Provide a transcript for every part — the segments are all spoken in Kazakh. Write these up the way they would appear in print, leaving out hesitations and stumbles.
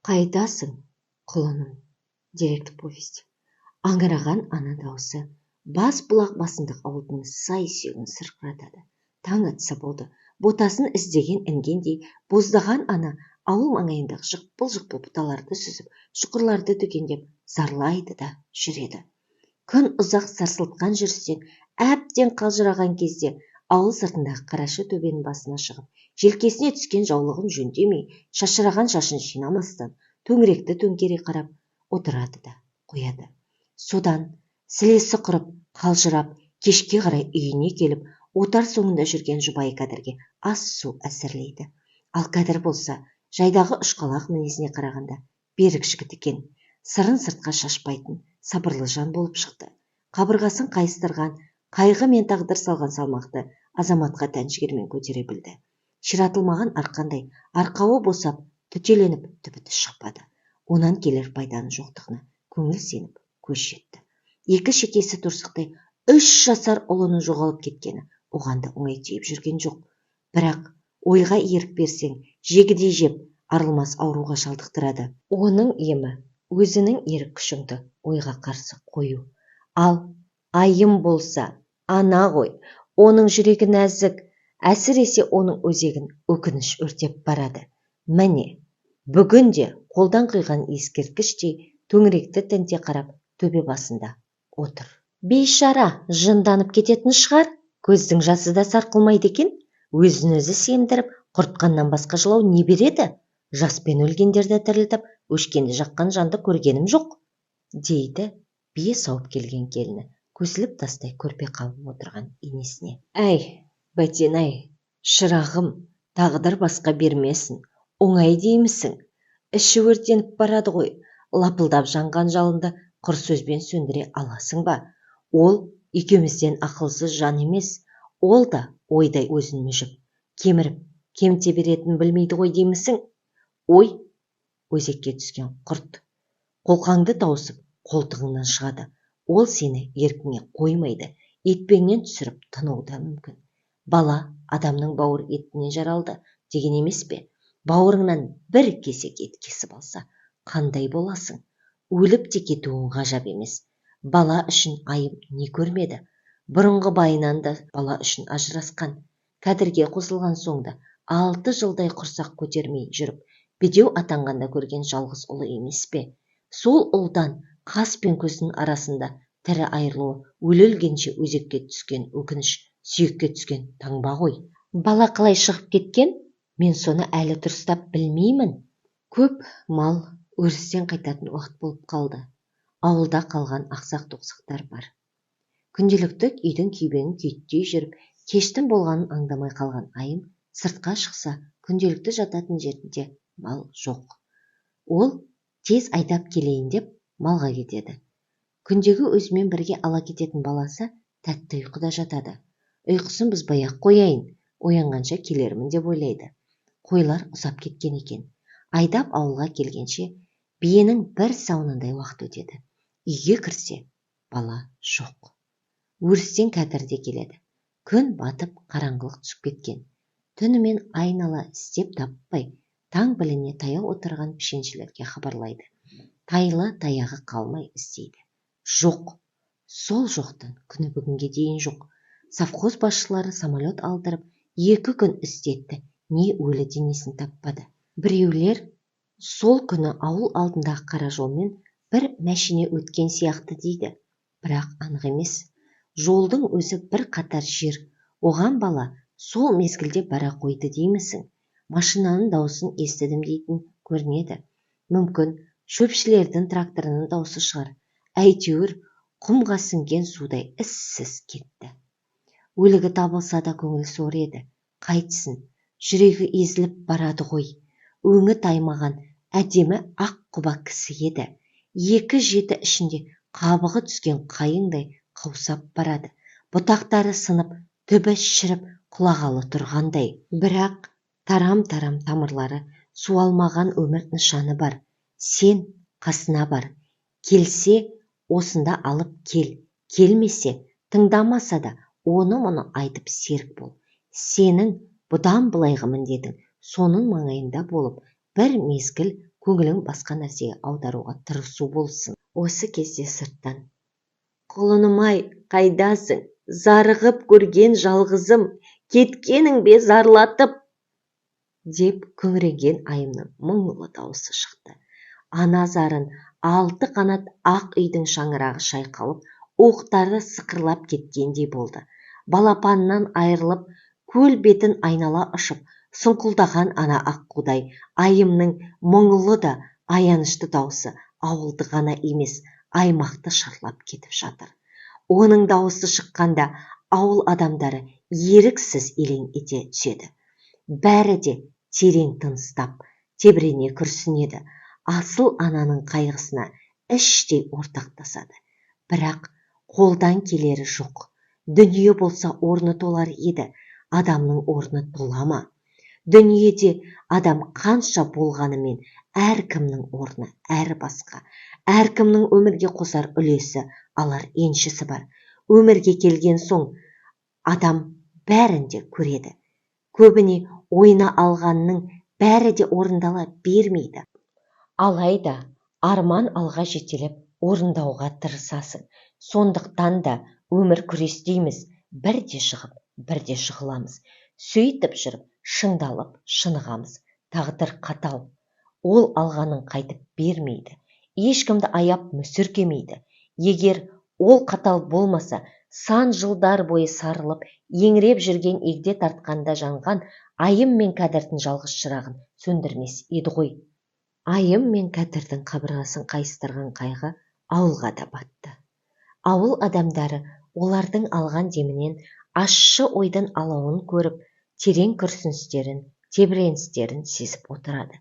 Қайдасың, құлыным? Деректі повесть. Аңыраған ана даусы бас бұлақ басындық ауылдың сай-сүйегін сырқыратады. Таң атса болды. Ботасын іздеген інгендей боздаған ана ауыл маңайындағы жықпыл-жықпыл бұталарды сүзіп, шұқырларды түгендеп, зарлайды да жүреді. Күн ұзақ сарсылтқан жүрістен әбден қалжыраған кезде ауыл сыртындағы қарашы төбенің басына шығып, желкесіне түскен жаулығын жөндемей, шашыраған шашын жинамастан, төңіректі төңкере қарап отырады да қояды. Содан сілесі құрып, қалжырап, кешке қарай үйіне келіп, отар соңында жүрген жұбайы Кәдірге ас су әзірлейді. Ал Кәдір болса, жайдағы ұшқалақ мінезіне қарағанда берік жігіт екен. Сырын сыртқа шашпайтын, сабырлы жан болып шықты. Қабырғасын қайыстырған, қайғы мен тағдыр салған салмақты азаматқа тән жігермен көтере білді. Ширатылмаған арқандай арқауы босап, түтеленіп түбіті шықпады. Онан келер пайданың жоқтығына көңіл сеніп көз жетті. Екі шекесі торсықтай 3 жасар ұлының жоғалып кеткені оған да оңай тиіп жүрген жоқ. Бірақ ойға ерік берсең, жегідей жеп, арылмас ауруға шалдықтырады. Оның емі өзінің ерік күшіңді ойға қарсы қою. Ал айым болса, ана ғой, оның жүрегі нәзік, әсіресе оның өзегін өкініш өртеп барады. Міне, бүгін де қолдан құйған ескерткіштей төңіректі тінте қарап төбе басында отыр. Бейшара жынданып кететін шығар, көздің жасы да сарқылмайды екен. Өзін өзі семдіріп, құртқаннан басқа жылау не береді? Жаспен өлгендерді тірілтіп, өшкенді жаққан жанды көргенім жоқ, дейді бие сауып келген келіні, көсіліп тастай көрпе қабып отырған енесіне. Әй, бәтен-ай, шырағым, тағдыр басқа бермесін, оңай деймісің? Іші өртеніп барады ғой, лапылдап жанған жалынды құр сөзбен сөндіре аласың ба? Ол екеумізден ақылсыз жан емес, ол да ойдай өзін мүжіп, кеміріп, кемте беретін білмейді ғой деймісің? Ой, өзекке түскен құрт, қолқаңды тауысып, қолтығыңнан шығады. Ол сені еркіңе қоймайды, етпеңнен түсіріп тынуы да мүмкін. Бала адамның бауыр етінен жаралды деген емес пе? Бауырыңнан бір кесек ет кесіп алса, қандай боласың? Өліп те кетуің ғажап емес. Бала үшін айым не көрмеді? Бұрынғы байынан да бала үшін ажырасқан. Кәдірге қосылған соңда 6 жылдай құрсақ көтермей жүріп, бедеу атанғанда көрген жалғыз ұлы емес пе? Сол ұлдан қас пен көздің арасында тірі айырылуы өле-өлгенше өзекке түскен өкініш, сүйекке түскен таңба ғой. Бала қалай шығып кеткен? Мен соны әлі дұрыстап білмеймін. Көп мал өрістен қайтатын уақыт болып қалды. Ауылда қалған ақсақ-тоқсықтар бар. Күнделікті үйдің күйбеңін күйттей жүріп, кештің болғанын аңдамай қалған айым сыртқа шықса, күнделікті жататын жерінде мал жоқ. Ол тез айдап келейін деп малға кетеді. Күндегі өзімен бірге ала кететін баласы тәтті ұйқыда жатады. Ұйқысын бұзбай-ақ қояйын, оянғанша келермін деп ойлайды. Қойлар ұзап кеткен екен. Айдап ауылға келгенше биенің бір сауынындай уақыт өтеді. Үйге кірсе, бала жоқ. Өрістен Кәдір де келеді. Күн батып, қараңғылық түсіп кеткен. Түнімен айнала істеп таппай, таң біліне таяу отырған пішеншілерге хабарлайды. Тайлы таяғы қалмай істейді. Жоқ. Сол жоқтан күні бүгінге дейін жоқ. Совхоз басшылары самолет алдырып, 2 күн істетті, не өлі денесін таппады. Біреулер сол күні ауыл алдындағы қара жолмен бір мәшине өткен сияқты дейді. Бірақ анық емес. Жолдың өзі бір қатар жер. Оған бала сол мезгілде бара қойды деймісің? Машинаның дауысын естідім дейтін көрінеді. Мүмкін шөпшілердің тракторының дауысы шығар. Әйтеуір құмға сіңген судай іссіз кетті. Өлігі табылса да көңіл сор еді. Қайтсын, жүрегі езіліп барады ғой. Өңі таймаған әдемі ақ құба кісі еді. 2 жеті ішінде қабығы түскен қайыңдай қаусап барады. Бұтақтары сынып, түбі шіріп құлағалы тұрғандай. Бірақ тарам-тарам тамырлары суалмаған өмір нышаны бар. Сен қасына бар. Келсе, осында алып кел. Келмесе, тыңдамаса да оны-мұны айтып серік бол. Сенің бұдан былайғы міндетің соның маңайында болып, бір мезгіл көңілің басқа нәрсеге аударуға тырысу болсын. Осы кезде сырттан: «Құлыным-ай, қайдасың? Зарығып көрген жалғызым, кеткенің бе зарлатып?» деп күңіренген айымның мұңлы дауысы шықты. Ана зарын 6 қанат ақ үйдің шаңырағы шайқалып, уықтары сықырлап кеткендей болды. Балапанынан айырылып, көл бетін айнала ұшып, сұңқылдаған ана аққудай айымның мұңлы да аянышты дауысы ауылды ғана емес, аймақты шарлап кетіп жатыр. Оның дауысы шыққанда ауыл адамдары еріксіз елең ете түседі. Бәрі де терең тыныстап, тебірене күрсінеді. Асыл ананың қайғысына іштей ортақтасады. Бірақ қолдан келері жоқ. Дүние болса орны толар еді, адамның орны тола ма? Дүниеде адам қанша болғанымен әркімнің орны әр басқа. Әркімнің өмірге қосар үлесі, алар еншісі бар. Өмірге келген соң адам бәрін де көреді. Көбіне ойына алғанның бәрі де орындала бермейді. Алайда арман алға жетелеп орындауға тырысасың. Сондықтан да өмір күрес дейміз, бірде шығып, бірде жығыламыз. Сөйтіп жүріп, шыңдалып, шынығамыз. Тағдыр қатал. Ол алғанын қайтып бермейді. Ешкімді аяп мүсіркемейді. Егер ол қатал болмаса, сан жылдар бойы сарылып, еңіреп жүрген егде тартқанда жанған айым мен кәдірдің жалғыз шырағын сөндірмес еді ғой. Айым мен кәдірдің қабырғасын қайыстырған қайғы ауылға да батты. Ауыл адамдары олардың алған демінен ащы ойдың алауын көріп, терең күрсіністерін, тебіреністерін сезіп отырады.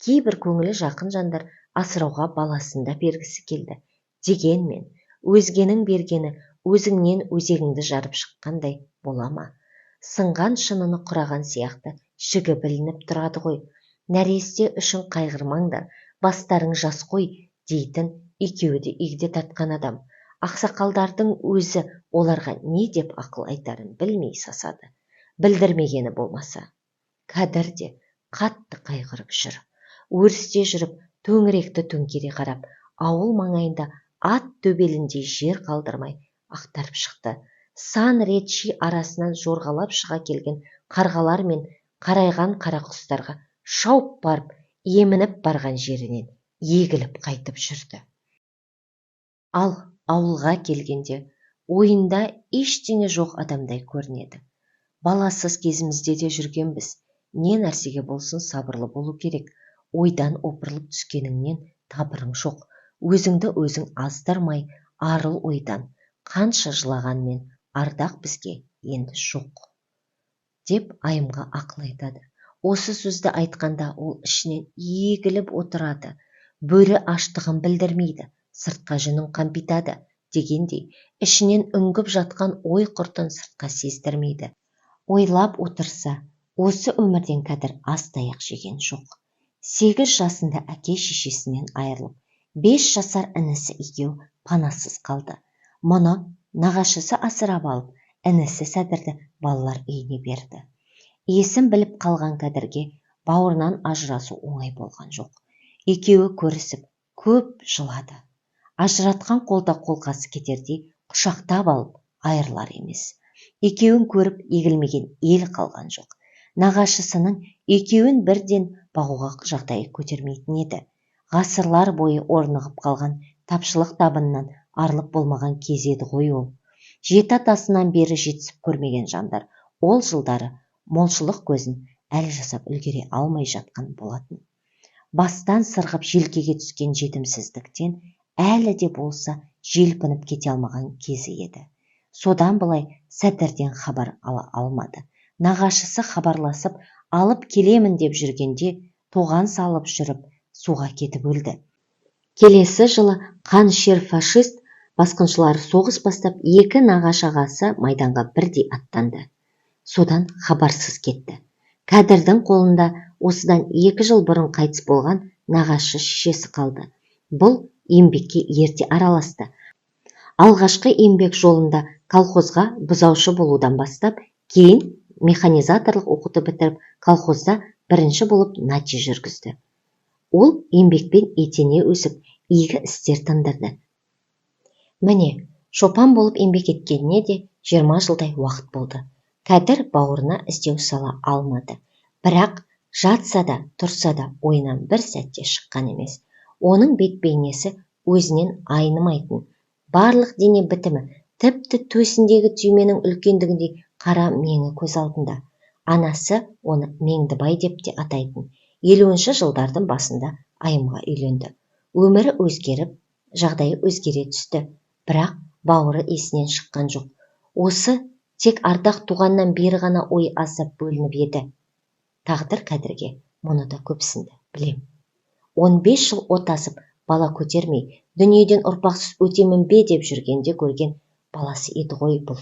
Кейбір көңілі жақын жандар асырауға баласын да бергісі келді. Дегенмен, өзгенің бергені өзіңнен өзегіңді жарып шыққандай бола ма? Сынған шыныны құраған сияқты жігі білініп тұрады ғой. Нәресте үшін қайғырмаңдар, бастарың жас қой дейтін екеуі де егде тартқан адам. Ақсақалдардың өзі оларға не деп ақыл айтарын білмей сасады. Білдірмегені болмаса. Кәдір де қатты қайғырып жүр. Өрісте жүріп, төңіректі төңкере қарап, ауыл маңайында ат төбеліндей жер қалдырмай ақтарып шықты. Сан рет ши арасынан жорғалап шыға келген қарғалар мен қарайған қара құстарға шауып барып, емініп барған жерінен егіліп қайтып жүрді. Ал ауылға келгенде ойында ештеңе жоқ адамдай көрінеді. Баласыз кезімізде де жүргенбіз. Не нәрсеге болсын сабырлы болу керек. Ойдан опырылып түскеніңнен табырың жоқ. Өзіңді өзің аздырмай, арыл ойдан. Қанша жылағанмен ардақ бізге енді жоқ. Деп айымға ақыл айтады. Осы сөзді айтқанда ол ішінен егіліп отырады. Бөрі аштығын білдірмейді, сыртқа жүнін қампитады дегендей, ішінен үңгіп жатқан ой құртын сыртқа сездірмейді. Ойлап отырса, осы өмірден кәдір астаяқ жеген жоқ. 8 жасында әке шешесінен айырылып, 5 жасар інісі екеу панасыз қалды. Мұны нағашысы асырап алып, інісі Сәдірді балалар үйіне берді. Есін біліп қалған Кәдірге бауырынан ажырасу оңай болған жоқ. Екеуі көрісіп, көп жылады. Ажыратқан қолда қолқасы кетердей құшақтап алып айырылар емес. Екеуін көріп егілмеген ел қалған жоқ. Нағашысының екеуін бірден бағуға жағдайы көтермейтін еді. Ғасырлар бойы орнығып қалған тапшылық табыннан арылып болмаған кез еді ғой ол. 7 атасынан бері жетісіп көрмеген жандар ол жылдары молшылық көзін әлі жасап үлгере алмай жатқан болатын. Бастан сырғып желкеге түскен жетімсіздіктен әлі де болса желпініп кете алмаған кезі еді. Содан былай Сәдірден хабар ала алмады. Нағашысы хабарласып алып келемін деп жүргенде тоған салып жүріп суға кетіп өлді. Келесі жылы қанішер фашист басқыншылары соғыс бастап 2 нағашы ағасы майданға бірдей аттанды. Содан хабарсыз кетті. Кәдірдің қолында осыдан 2 жыл бұрын қайтыс болған нағашы шешесі қалды. Бұл еңбекке ерте араласты. Алғашқы еңбек жолында колхозға бұзаушы болудан бастап, кейін механизаторлық оқуды бітіріп, колхозда бірінші болып нәтиже жүргізді. Ол еңбекпен етене өсіп, игі істер тындырды. Міне, шопан болып еңбек еткеніне де 20 жылдай уақыт болды. Кәдір бауырына іздеу сала алмады. Бірақ жатса да, тұрса да ойынан бір сәтте шыққан емес. Оның бет бейнесі өзінен айнымайтын. Барлық дене бітімі тіпті төсіндегі түйменің үлкендігіндей қара меңі көз алдында. Анасы оны Меңдібай деп те атайтын. 50-ші жылдардың басында Айымға үйленді. Өмірі өзгеріп, жағдайы өзгере түсті. Бірақ бауыры есінен шыққан жоқ. Осы тек ардақ туғаннан бері ғана ой азап бөлініп еді. Тағдыр Кәдірге мұны да көпсінді, білем. 15 жыл отасып, бала көтермей, дүниеден ұрпақсыз өтемін бе деп жүргенде көрген баласы еді ғой бұл.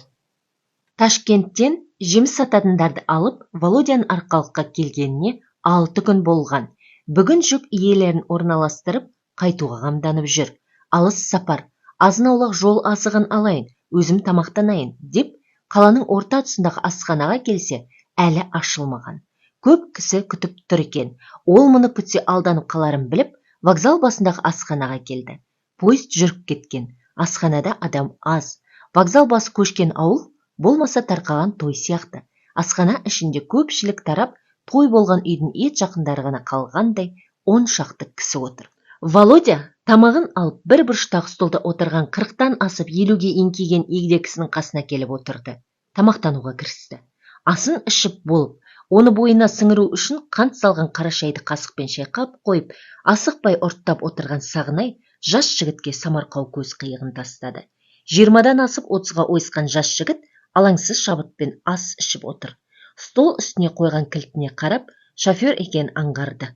Ташкенттен жеміс сататындарды алып, Володяның арқалыққа келгеніне 6 күн болған. Бүгін жүк иелерін орналастырып, қайтуға қамданып жүр. Алыс сапар, азын-аулақ жол азығын алайын, өзім тамақтанайын деп, қаланың орта тұсындағы асханаға келсе, әлі ашылмаған. Көп кісі күтіп тұр екен. Ол мұны күтсе алданып қаларын біліп, вокзал басындағы асханаға келді. Поезд жүріп кеткен. Асханада адам аз. Вокзал басы көшкен ауыл, болмаса тарқаған той сияқты. Асхана ішінде көпшілік тарап, той болған үйдің ет жақындары ғана қалғандай 10 шақты кісі отыр. Володя тамағын алып бір бұрыштағы столда отырған 40-тан асып 50-ге еңкейген егде кісінің қасына келіп отырды. Тамақтануға кірісті. Асын ішіп болып, оны бойына сіңіру үшін қант салған қара шайды қасықпен шайқап қойып, асықпай ұрттап отырған Сағынай жас жігітке самарқау көз қиығын тастады. 20-дан асып 30-ға ойысқан жас жігіт алаңсыз шабытпен ас ішіп отыр. Стол үстіне қойған кілтіне қарап, шофер екенін аңғарды.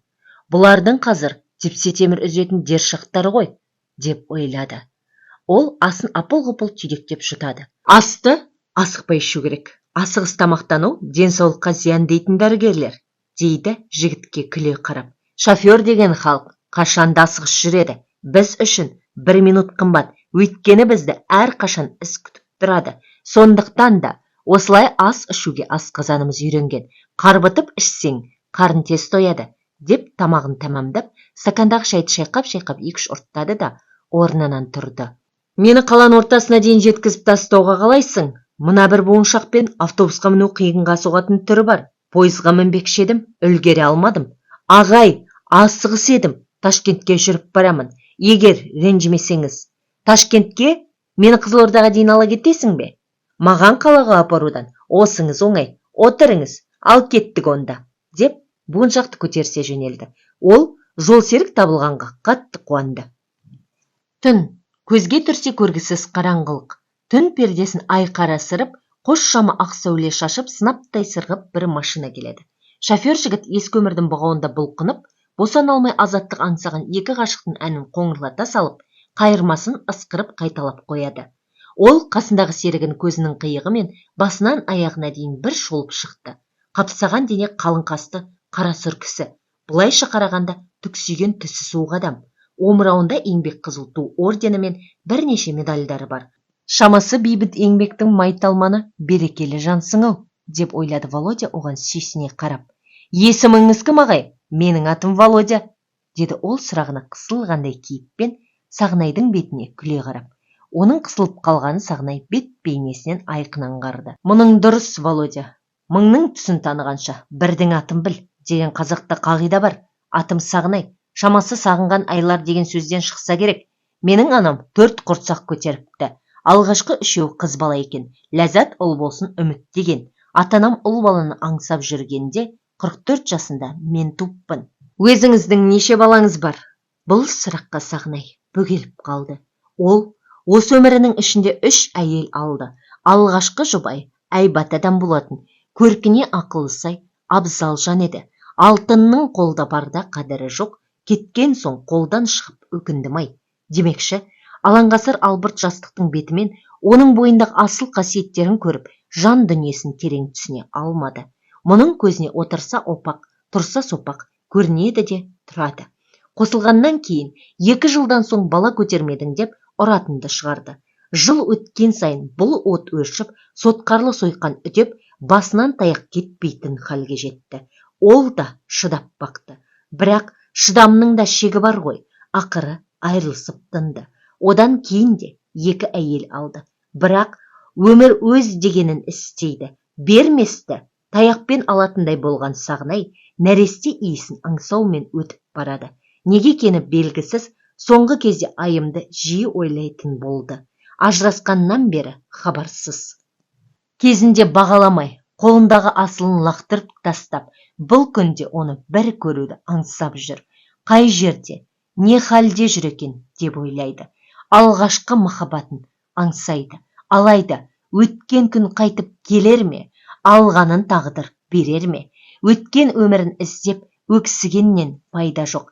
Бұлардың қазір тепсе темір үзетін дершақтары ғой, деп ойлады. Ол асын апыл-ғұпыл түйдектеп жұтады. Асты асықпай ішу керек. Асығыс тамақтану денсаулыққа зиян дейтін дәрігерлер, дейді жігітке күле қарап. Шофер деген халық қашанда асығыс жүреді. Біз үшін 1 минут қымбат, өйткені бізді әр қашан іс күтіп тұрады. Сондықтан да осылай ас ішуге асқазанымыз үйренген. Қарбытып ішсең, қарын тез тояды, деп тамағын тамамдап, стакандағы шайды шайқап-шайқап 2-3 ұрттады да орнынан тұрды. Мені қаланың ортасына дейін жеткізіп тастауға қалайсың? Мына бір буыншақпен автобусқа міну қиынға соғатын түрі бар. Пойызға мінбекші едім, үлгере алмадым. Ағай, асығыс едім, Ташкентке жүріп барамын. Егер ренжімесеңіз, Ташкентке мені Қызылордаға дейін ала кетесің бе? Маған қалаға апарудан осыңыз оңай. Отырыңыз, ал кеттік онда, деп буыншақты көтерсе жөнелді. Ол жолсерік табылғанға қатты қуанды. Түн, көзге түрсе көргісіз қараңғылық. Түн пердесін айқара сырып, қос шамы ақ сәуле шашып, сынаптай сырғып бір машина келеді. Шофер жігіт ескі өмірдің бұғауында бұлқынып, босан алмай азаттық аңсаған екі ғашықтың әнін қоңырлата салып, қайырмасын ысқырып қайталап қояды. Ол қасындағы серігін көзінің қиығымен басынан аяғына дейін бір шолып шықты. Қапсаған дене қалың қасты, қара сұр кісі. Бұлайша қарағанда түксиген түсі суық адам. Омырауында еңбек қызыл ту ордені мен бірнеше медальдары бар. Шамасы бейбіт еңбектің майталманы берекелі жансың-ау, деп ойлады Володя оған сүйсіне қарап. Есіміңіз кім ағай? Менің атым Володя, деді ол сұрағына қысылғандай кейіппен Сағынайдың бетіне күле қарап. Оның қысылып қалғаны Сағынай бет бейнесінен айқын аңғарды. Мұның дұрыс, Володя. Мыңның түсін танығанша бірдің атын біл, деген қазақта қағида бар. Атым Сағынай, шамасы сағынған айлар деген сөзден шықса керек. Менің анам 4 құрсақ көтеріпті. Алғашқы 3-еу қыз бала екен. Ләззат ұл болсын үміт деген. Атанам ұл баланы аңсап жүргенде 44 жасында мен туыппын. Өзіңіздің неше балаңыз бар? Бұл сұраққа Сағынай бөгеліп қалды. Ол осы өмірінің ішінде 3 әйел алды. Алғашқы жұбай әйбат адам болатын. Көркіне ақылы сай, абзал жан еді. Алтынның қолда барда қадірі жоқ, кеткен соң қолдан шығып өкіндім-ай. Демекші, алаңғасыр албырт жастықтың бетімен оның бойындағы асыл қасиеттерін көріп, жан дүниесін терең түсіне алмады. Мұның көзіне отырса опақ, тұрса сопақ көрінеді де тұрады. Қосылғаннан кейін 2 жылдан соң бала көтермедің деп ұратынды шығарды. Жыл өткен сайын бұл от өршіп, сотқарлы сойқан үдеп, басынан таяқ кетпейтін халге жетті. Ол да шыдап бақты. Бірақ Шыдамның да шегі бар ғой. Ақыры айырылысып тынды. Одан кейін де 2 әйел алды. Бірақ өмір өз дегенін істейді. Берместі таяқпен алатындай болған Сағынай нәресте иісін аңсаумен өтіп барады. Неге екені белгісіз, соңғы кезде Айымды жиі ойлайтын болды. Ажырасқаннан бері хабарсыз. Кезінде бағаламай, қолындағы асылын лақтырып тастап, бұл күнде оны бір көруді аңсап жүр. Қай жерде, не халде жүр екен деп ойлайды. Алғашқы махаббатын аңсайды. Алайда өткен күн қайтып келер ме? Алғанын тағдыр берер ме? Өткен өмірін іздеп өксігеннен пайда жоқ.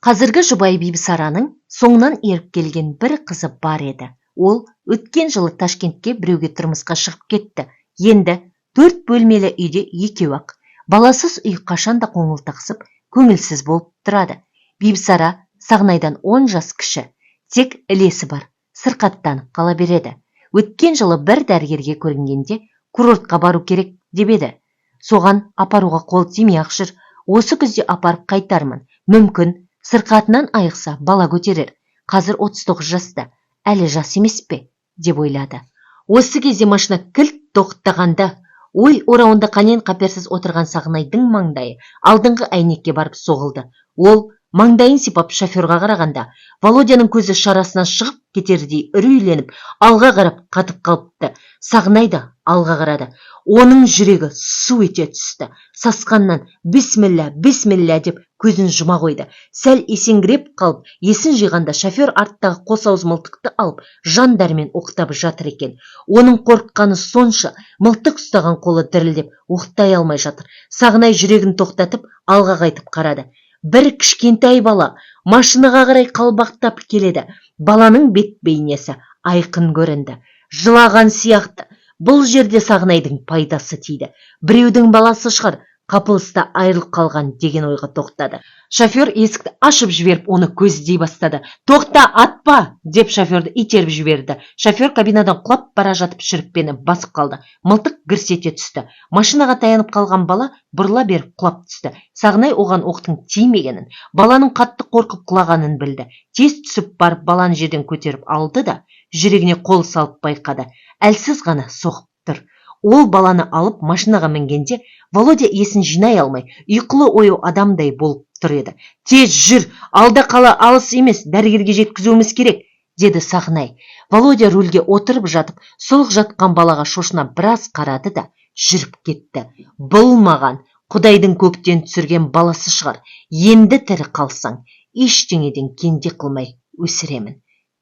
Қазіргі жұбайы Бибісараның соңынан еріп келген бір қызы бар еді. Ол өткен жылы Ташкентке біреуге тұрмысқа шығып кетті. Енді 4 бөлмелі үйде екеу-ақ. Баласыз үй қашанда қоңылтақсып, көңілсіз болып тұрады. Бибісара Сағынайдан 10 жас кіші. Тек ілесі бар, сырқаттанып қала береді. Өткен жылы бір дәрігерге көрінгенде курортқа бару керек деп еді. Соған апаруға қол тимей-ақ жүр. Осы күзде апарып қайтармын. Мүмкін сырқатынан айықса бала көтерер. Қазір 39 жаста. Әлі жас емес пе? Деп ойлады. Осы кезде машина кілт тоқтағанда, ой орауында қанен-қаперсіз отырған Сағынайдың маңдайы алдыңғы әйнекке барып соғылды. Ол маңдайын сипап шоферға қарағанда, Володяның көзі шарасынан шығып кетердей үрейленіп, алға қарап қатып қалыпты. Сағынай да алға қарады. Оның жүрегі су ете түсті. Сасқаннан бисмилля, бисмилля деп көзін жұма қойды. Сәл есеңгіреп қалып, есін жиғанда шофер арттағы қос ауыз мылтықты алып, жан дәрмен оқтап жатыр екен. Оның қорыққаны сонша, мылтық ұстаған қолы дірілдеп, оқтай алмай жатыр. Сағынай жүрегін тоқтатып, алға қайтып қарады. Бір кішкентай бала машинаға қарай қалбақтап келеді. Баланың бет бейнесі айқын көрінді. Жылаған сияқты. Бұл жерде Сағынайдың пайдасы тиді. Біреудің баласы шығар, қапылыста айырылып қалған деген ойға тоқтады. Шофер есікті ашып жіберіп, оны көздей бастады. Тоқта, атпа, деп шоферді итеріп жіберді. Шофер кабинадан құлап бара жатып шүріппені басып қалды. Мылтық гүрс ете түсті. Машинаға таянып қалған бала бұрыла беріп құлап түсті. Сағынай оған оқтың тимегенін, баланың қатты қорқып құлағанын білді. Тез түсіп барып баланы жерден көтеріп алды да, жүрегіне қол салып байқады. Әлсіз ғана соғып тұр. Ол баланы алып машинаға мінгенде, Володя есін жинай алмай, ұйқылы ояу адамдай болып тұр еді. Тез жүр, алда қала алыс емес, дәрігерге жеткізуіміз керек, деді Сағынай. Володя рульге отырып жатып, сұлық жатқан балаға шошына біраз қарады да жүріп кетті. Бұл маған Құдайдың көктен түсірген баласы шығар. Енді тірі қалсаң, ештеңеден кенде қылмай өсіремін,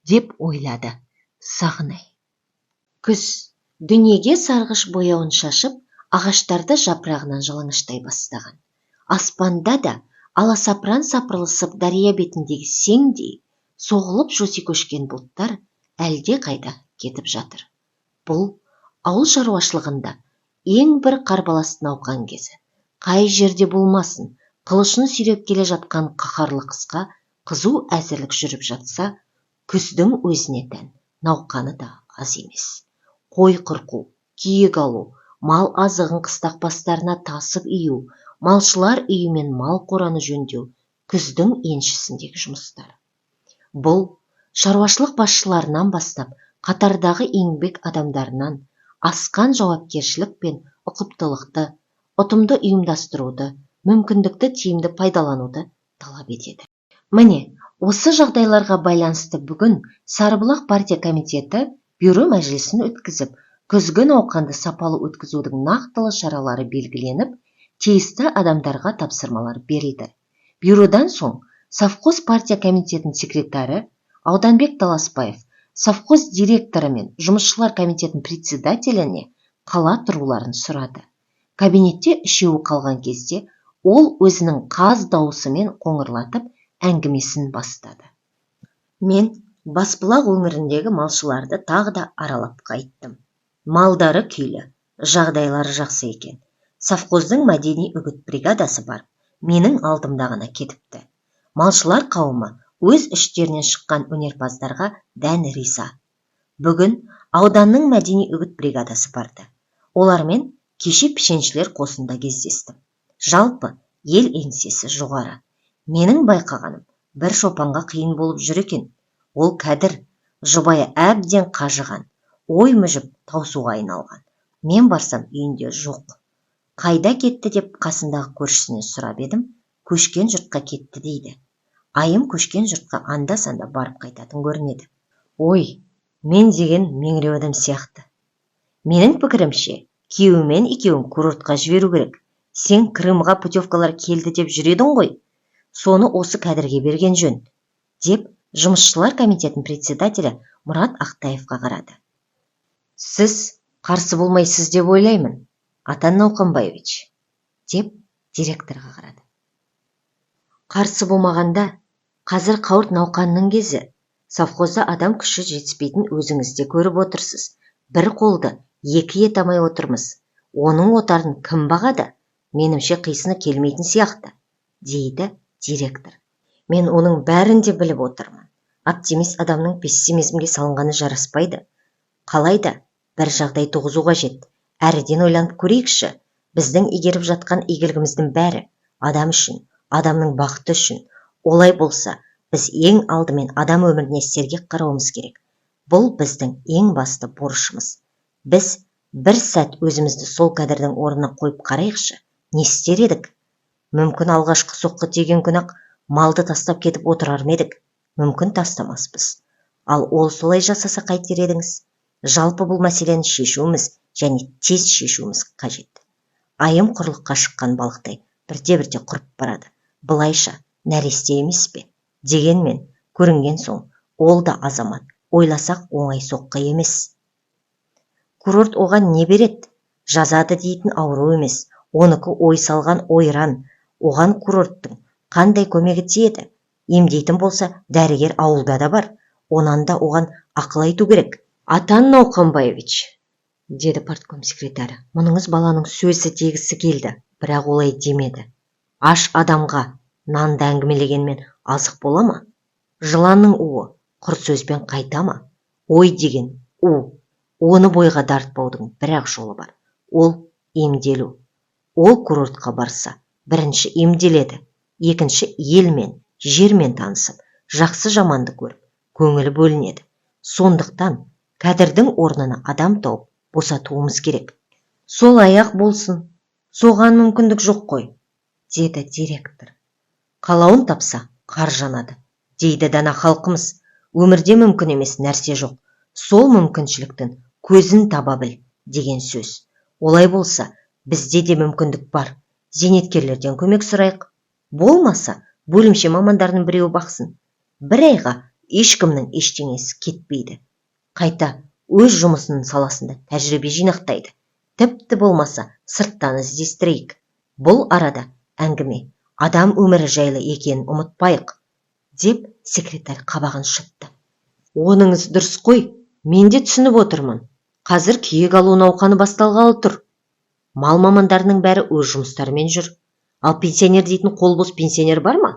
деп ойлады Сағынай. Күз дүниеге сарғыш бояуын шашып, ағаштарды жапырағынан жалаңаштай бастаған. Аспанда да аласапыран сапырылысып дария бетіндегі сеңдей соғылып жоси көшкен бұлттар әлде қайда кетіп жатыр. Бұл ауыл шаруашылығында ең бір қарбалас науқан кезі. Қай жерде болмасын, қылышын сүйреп келе жатқан қаһарлы қысқа қызу әзірлік жүріп жатса, күздің өзіне тән науқаны да аз емес. Қой қырқу, киік алу, мал азығын қыстақ бастарына тасып ию, малшылар үйі мен мал қораны жөндеу күздің еншісіндегі жұмыстар. Бұл шаруашылық басшыларынан бастап, қатардағы еңбек адамдарынан асқан жауапкершілік пен ұқыптылықты, ұтымды ұйымдастыруды, мүмкіндікті тиімді пайдалануды талап етеді. Міне, осы жағдайларға байланысты бүгін Сарыбұлақ партия комитеті бюро мәжілісін өткізіп, күзгі науқанды сапалы өткізудің нақтылы шаралары белгіленіп, тиісті адамдарға тапсырмалар берілді. Бюродан соң совхоз партия комитетінің секретары Ауданбек Таласбаев совхоз директоры мен жұмысшылар комитетінің председателіне қала тұруларын сұрады. Кабинетте үшеуі қалған кезде ол өзінің қаз дауысымен қоңырлатып әңгімесін бастады. Мен Басбұлақ өңіріндегі малшыларды тағы да аралап қайттым. Малдары күйлі, жағдайлары жақсы екен. Совхоздың мәдени үгіт бригадасы бар. Менің алдымда ғана кетіпті. Малшылар қауымы өз іштерінен шыққан өнерпаздарға дән риза. Бүгін ауданның мәдени үгіт бригадасы барды. Олармен кеше пішеншілер қосында кездестім. Жалпы ел еңсесі жоғары. Менің байқағаным, бір шопанға қиын болып жүр екен. Ол Кәдір, жұбайы әбден қажыған, ой мүжіп таусуға айналған. Мен барсам үйінде жоқ. Қайда кетті деп қасындағы көршісінен сұрап едім, көшкен жұртқа кетті дейді. Айым көшкен жұртқа анда-санда барып қайтатын көрінеді. Ой, мен деген меңіреу адам сияқты. Менің пікірімше, күйеуімен екеуін курортқа жіберу керек. Сен Крымға путевкалар келді деп жүредің ғой. Соны осы Кәдірге берген жөн, деп жұмысшылар комитетінің председателі Мұрат Ақтаевқа қарады. Сіз қарсы болмайсыз деп ойлаймын, Атан Науқанбаевич, деп директорға қарады. Қарсы болмағанда, қазір қауырт науқанның кезі. Совхозда адам күші жетіспейтін өзіңіз де көріп отырсыз. Бір қолды екі ет алмай отырмыз. Оның отарын кім бағады? Менімше қисыны келмейтін сияқты, дейді директор. Мен оның бәрін де біліп отырмын. Оптимист адамның пессимизмге салынғаны жараспайды. Қалайда бір жағдай туғызу қажет. Әріден ойланып көрейікші. Біздің игеріп жатқан игілігіміздің бәрі адам үшін, адамның бақыты үшін. Олай болса, біз ең алдымен адам өміріне сергек қарауымыз керек. Бұл біздің ең басты борышымыз. Біз бір сәт өзімізді сол Кәдірдің орнына қойып қарайықшы. Не істер едік? Мүмкін алғашқы соққы тиген күні-ақ малды тастап кетіп отырар ма едік? Мүмкін тастамаспыз. Ал ол солай жасаса қайтер едіңіз? Жалпы бұл мәселені шешуіміз және тез шешуіміз қажет. Айым құрлыққа шыққан балықтай бірте-бірте құрып барады. Былайша нәресте емес пе? Дегенмен, көрінген соң, ол да азамат. Ойласақ оңай соққы емес. Курорт оған не береді? Жазады дейтін ауру емес. Оныкі ой салған ойран. Оған курорттың қандай көмегі тиеді? Емдейтін болса, дәрігер ауылда да бар. Онан да оған ақыл айту керек. Атан Науқанбаевич, деді партком секретары. Мұныңыз баланың сөзі дегісі келді, бірақ олай демеді. Аш адамға нанды әңгімелегенмен азық бола ма? Жыланның уы құр сөзбен қайта ма? Ой деген у. Оны бойға дарытпаудың бір-ақ жолы бар. Ол емделу. Ол курортқа барса, бірінші емделеді, екінші елмен, жермен танысып, жақсы жаманды көріп, көңілі бөлінеді. Сондықтан Кәдірдің орнына адам тауып босатуымыз керек. Сол аяқ болсын, соған мүмкіндік жоқ қой, деді директор. Қалауын тапса, қар жанады, дейді дана халқымыз. Өмірде мүмкін емес нәрсе жоқ. Сол мүмкіншіліктің көзін таба біл, деген сөз. Олай болса, бізде де мүмкіндік бар. Зейнеткерлерден көмек сұрайық. Болмаса, бөлімше мамандарының біреуі бақсын. Бір айға ешкімнің ештеңесі кетпейді. Қайта өз жұмысының саласында тәжірибе жинақтайды. Тіпті болмаса, сырттан іздестірейік. Бұл арада әңгіме адам өмірі жайлы екенін ұмытпайық, деп секретарь қабағын шытты. Оныңыз дұрыс қой, мен де түсініп отырмын. Қазір күйек алу науқаны басталғалы тұр. Мал мамандарының бәрі өз жұмыстарымен жүр. Ал пенсионер дейтін қолбос пенсионер бар ма?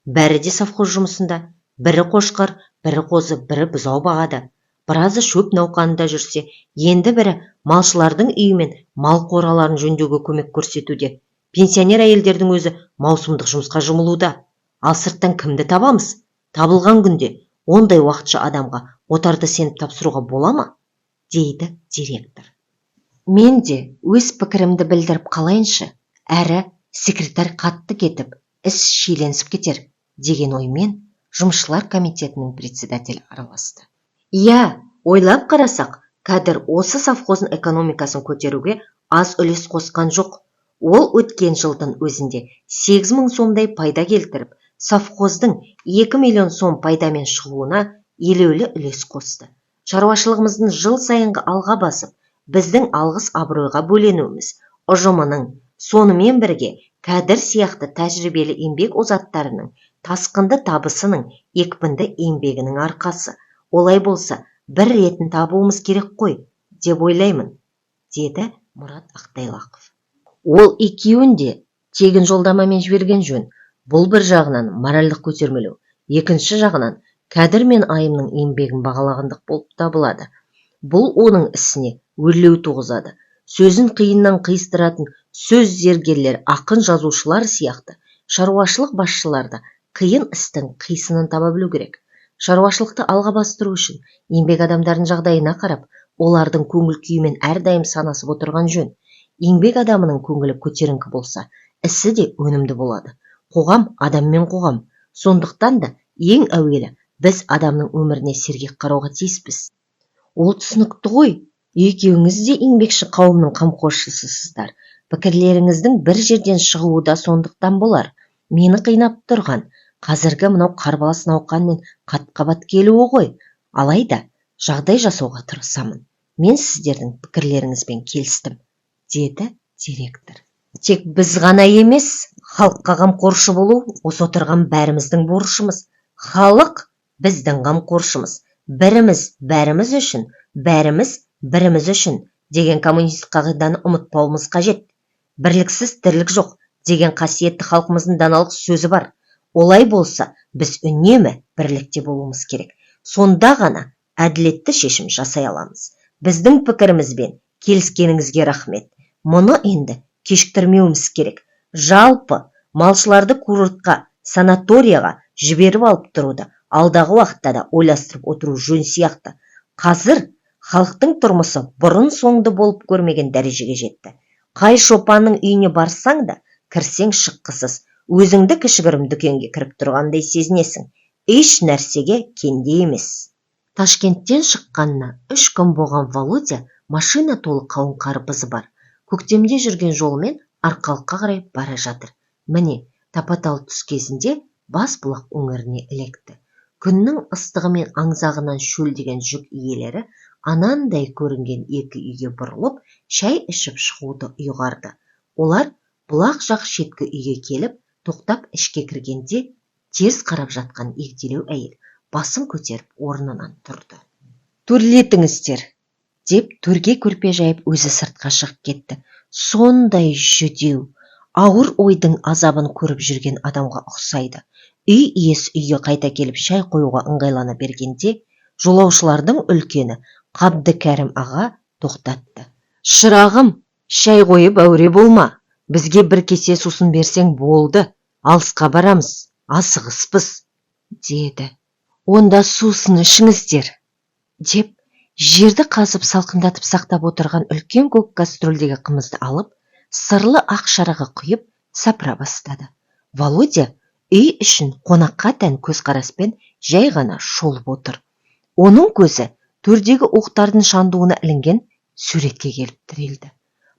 Бәрі де совхоз жұмысында. Бірі қошқар, бірі қозы, бірі бұзау бағады. Біразы шөп науқанында жүрсе, енді бірі малшылардың үйімен мал қораларын жөндеуге көмек көрсетуде. Пенсионер әйелдердің өзі маусымдық жұмысқа жұмылуда. Ал сырттан кімді табамыз? Табылған күнде ондай уақытша адамға отарды сеніп тапсыруға бола ма? Дейді директор. Мен де өз пікірімді білдіріп қалайыншы, әрі секретарь қатты кетіп, іс шиеленісіп кетер, деген оймен жұмысшылар комитетінің председателі араласты. Иә, ойлап қарасақ, Кәдір осы совхоздың экономикасын көтеруге аз үлес қосқан жоқ. Ол өткен жылдың өзінде 8 мың сомдай пайда келтіріп, совхоздың 2 миллион сом пайдамен шығуына елеулі үлес қосты. Шаруашылығымыздың жыл сайынғы алға басып, біздің алғыс абыройға бөленуіміз ұжымының, сонымен бірге Кәдір сияқты тәжірибелі еңбек озаттарының тасқынды табысының, екпінді еңбегінің арқасы. Олай болса, бір ретін табуымыз керек қой, деп ойлаймын, деді Мұрат Ақтайлақов. Ол екеуін де тегін жолдамамен жіберген жөн. Бұл бір жағынан моральдық көтермелеу, екінші жағынан Кәдір мен Айымның еңбегін бағалағандық болып табылады. Бұл оның ісіне өрлеу туғызады. Сөзін қиыннан қиыстыратын сөз зергерлер, ақын жазушылар сияқты шаруашылық басшыларды қиын істің қисынын таба білу керек. Шаруашылықты алға бастыру үшін еңбек адамдардың жағдайына қарап, олардың көңіл күйімен әрдайым санасып отырған жөн. Еңбек адамының көңілі көтеріңкі болса, ісі де өнімді болады. Қоғам адаммен қоғам. Сондықтан да ең әуелі біз адамның өміріне сергек қарауға тиіспіз. Ол түсінікті ғой. Екеуіңіз де еңбекші қауымның қамқоршысысыздар. Пікірлеріңіздің бір жерден шығуы да сондықтан болар. Мені қинап тұрған қазіргі мынау қарбалас науқан мен қат-қабат келуі ғой. Алайда жағдай жасауға тырысамын. Мен сіздердің пікірлеріңізбен келістім, деді директор. Тек біз ғана емес, халыққа қамқоршы болу осы отырған бәріміздің борышымыз. Халық біздің қамқоршымыз. Біріміз бәріміз үшін, бәріміз біріміз үшін деген коммунистік қағиданы ұмытпауымыз қажет. Бірліксіз тірлік жоқ деген қасиетті халқымыздың даналық сөзі бар. Олай болса, біз үнемі бірлікте болуымыз керек. Сонда ғана әділетті шешім жасай аламыз. Біздің пікірімізбен келіскеніңізге рахмет. Мұны енді кешіктірмеуіміз керек. Жалпы малшыларды курортқа, санаторияға жіберіп алып тұруды алдағы уақытта да ойластырып отыру жөн сияқты. Қазір халықтың тұрмысы бұрын соңды болып көрмеген дәрежеге жетті. Қай шопанның үйіне барсаң да, кірсең шыққысыз, өзіңді кішігірім дүкенге кіріп тұрғандай сезінесің. Еш нәрсеге кенде емес. Ташкенттен шыққанына 3 күн болған Володя машина толы қауын қарбызы бар. Көктемде жүрген жолымен Арқалыққа қарай бара жатыр. Міне, тапа-тал түс кезінде Басбұлақ өңіріне ілекті. Күннің ыстығы мен аңзағынан шөлдеген жүк иелері анандай көрінген екі үйге бұрылып, шай ішіп шығуды ұйғарды. Олар бұлақ жақ шеткі үйге келіп, тоқтап ішке кіргенде, тез қарап жатқан егделеу әйел басын көтеріп орнынан тұрды. Төрлетіңіздер, деп төрге көрпе жайып өзі сыртқа шығып кетті. Сондай жүдеу, ауыр ойдың азабын көріп жүрген адамға ұқсайды. Үй иесі үйге қайта келіп шай қоюға ыңғайлана бергенде, жолаушылардың үлкені Қабдыкәрім аға тоқтатты. Шырағым, шай қойып әуре болма. Бізге бір кесе сусын берсең болды. Алысқа барамыз, асығыспыз, деді. Онда сусын ішіңіздер, деп жерді қазып салқындатып сақтап отырған үлкен көк кастрөлдегі қымызды алып, сырлы ақ шараға құйып сапыра бастады. Володя үй үшін қонаққа тән көзқараспен жай ғана шолып отыр. Оның көзі төрдегі уықтардың шандуына ілінген суретке келіп тірелді.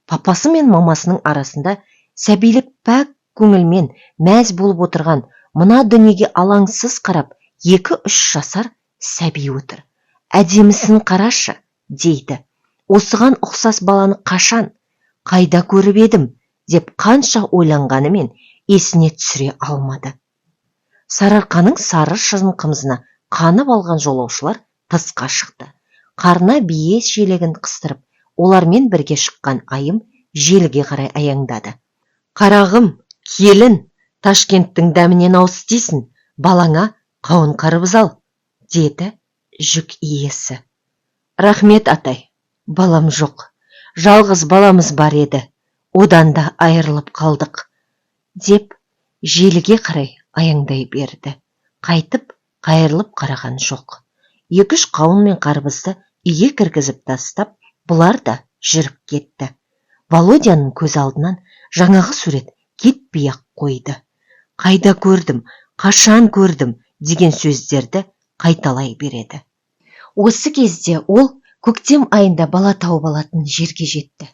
Папасы мен мамасының арасында сәбилік пәк көңілмен мәз болып отырған, мына дүниеге алаңсыз қарап 2-3 жасар сәби отыр. Әдемісін қарашы, дейді. Осыған ұқсас баланы қашан, қайда көріп едім, деп қанша ойланғанымен есіне түсіре алмады. Сарыарқаның сары шызын қымызына қанып алған жолаушылар тысқа шықты. Қарна бие желегін қыстырып, олармен бірге шыққан айым желге қарай аяңдады. Қарағым, келін, Ташкенттің дәмінен ауыз тисін, балаңа қауын қарбыз ал, деді жүк иесі. Рахмет, атай, балам жоқ. Жалғыз баламыз бар еді, одан да айырылып қалдық, деп желге қарай аяңдай берді. Қайтып қайырылып қараған жоқ. 2-3 қауын мен қарбызды үйге кіргізіп тастап, бұлар да жүріп кетті. Володяның көз алдынан жаңағы сурет кетпей-ақ қойды. Қайда көрдім, қашан көрдім деген сөздерді қайталай береді. Осы кезде ол көктем айында бала тауып алатын жерге жетті.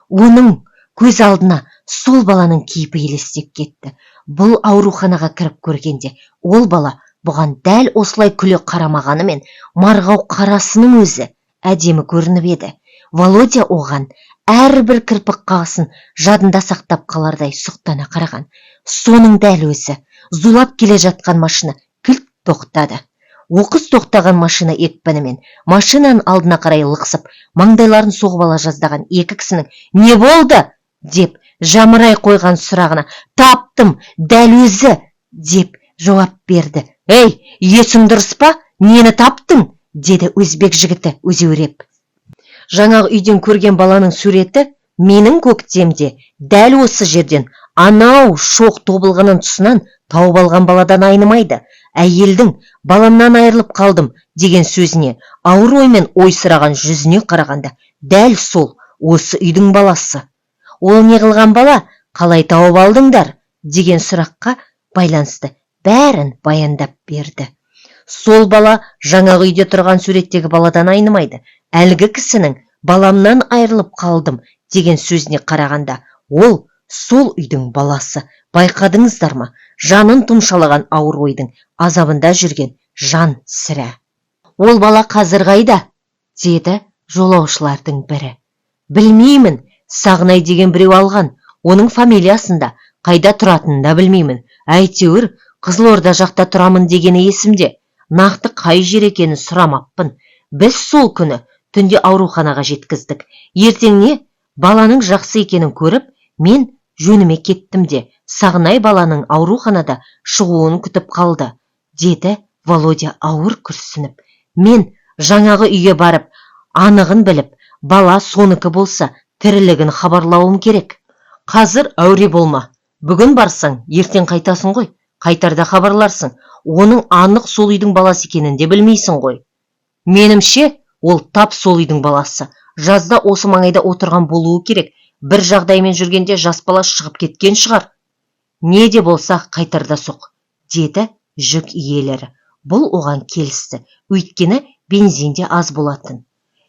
Оның көз алдына сол баланың кейпі елестеп кетті. Бұл ауруханаға кіріп көргенде ол бала бұған дәл осылай күле қарамағанымен марғау қарасының өзі әдемі көрініп еді. Володя оған әрбір кірпік қағысын жадында сақтап қалардай сұқтана қараған. Соның дәл өзі зулап келе жатқан машина кілт тоқтады. Оқыс тоқтаған машина екпінімен машинаның алдына қарай лықсып, маңдайларын соғып ала жаздаған екі кісінің «Не болды?» деп жамырай қойған сұрағына «Таптым, дәл өзі!» деп жауап берді. «Ей, есің дұрыс па? Нені таптың?» деді өзбек жігіті өзеуреп. Жаңағы үйден көрген баланың суреті менің көктемде дәл осы жерден анау шоқ тобылғының тұсынан тауып алған баладан айнымайды. Әйелдің баламнан айырылып қалдым деген сөзіне, ауыр оймен ойсыраған жүзіне қарағанда, дәл сол осы үйдің баласы. Ол не қылған бала, қалай тауып алдыңдар деген сұраққа байланысты бәрін баяндап берді. Сол бала жаңағы үйде тұрған суреттегі баладан айнымайды. Әлгі кісінің баламнан айырылып қалдым деген сөзіне қарағанда, ол сол үйдің баласы. Байқадыңыздар ма? Жанын тұмшалаған ауыр ойдың азабында жүрген жан сірә. Ол бала қазір қайда? Деді жолаушылардың бірі. Білмеймін, Сағынай деген біреу алған. Оның фамилиясында, қайда тұратынын да білмеймін. Әйтеуір Қызылорда жақта тұрамын дегені есімде. Нақты қай жер екенін сұрамаппын. Біз сол күні түнде ауруханаға жеткіздік. Ертеңіне баланың жақсы екенін көріп, мен жөніме кеттім де, Сағынай баланың ауруханада шығуын күтіп қалды, деді Володя ауыр күрсініп. Мен жаңағы үйге барып, анығын біліп, бала соныкі болса, тірілігін хабарлауым керек. Қазір әуре болма. Бүгін барсаң, ертең қайтасың ғой. Қайтарда хабарларсың. Оның анық сол үйдің баласы екенін де білмейсің ғой. Менімше, ол тап сол үйдің баласы. Жазда осы маңайда отырған болуы керек. Бір жағдаймен жүргенде жас бала шығып кеткен шығар. Не де болса қайтарда соқ, деді жүк иелері. Бұл оған келісті, өйткені бензинде аз болатын.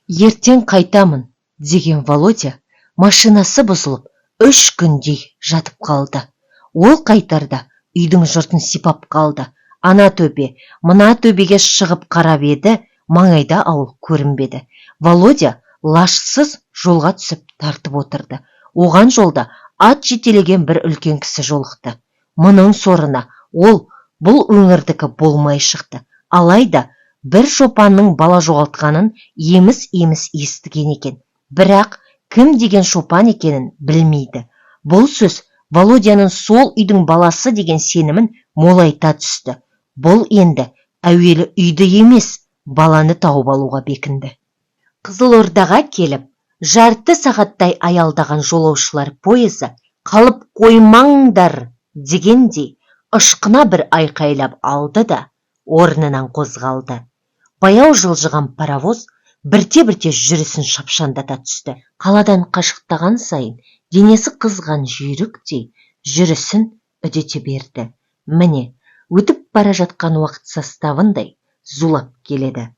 Ертең қайтамын, деген Володя машинасы бұзылып 3 күндей жатып қалды. Ол қайтарда үйдің жұртын сипап қалды. Ана төбе, мына төбеге шығып қарап еді, маңайда ауыл көрінбеді. Володя лашсыз жолға түсіп тартып отырды. Оған жолда ат жетелеген бір үлкен кісі жолықты. Мұның сорына ол бұл өңірдікі болмай шықты. Алайда бір шопанның бала жоғалтқанын еміс-еміс естіген екен. Бірақ кім деген шопан екенін білмейді. Бұл сөз Володяның сол үйдің баласы деген сенімін молайта түсті. Бұл енді әуелі үйді емес, баланы тауып алуға бекінді. Қызылордаға келіп, жарты сағаттай аялдаған жолаушылар пойызы қалып қоймаңдар дегендей ышқына бір айқайлап алды да орнынан қозғалды. Баяу жылжыған паровоз бірте-бірте жүрісін шапшандата түсті. Қаладан қашықтаған сайын денесі қызған жүйріктей жүрісін үдете берді. Міне, өтіп бара жатқан уақыт составындай зулап келеді.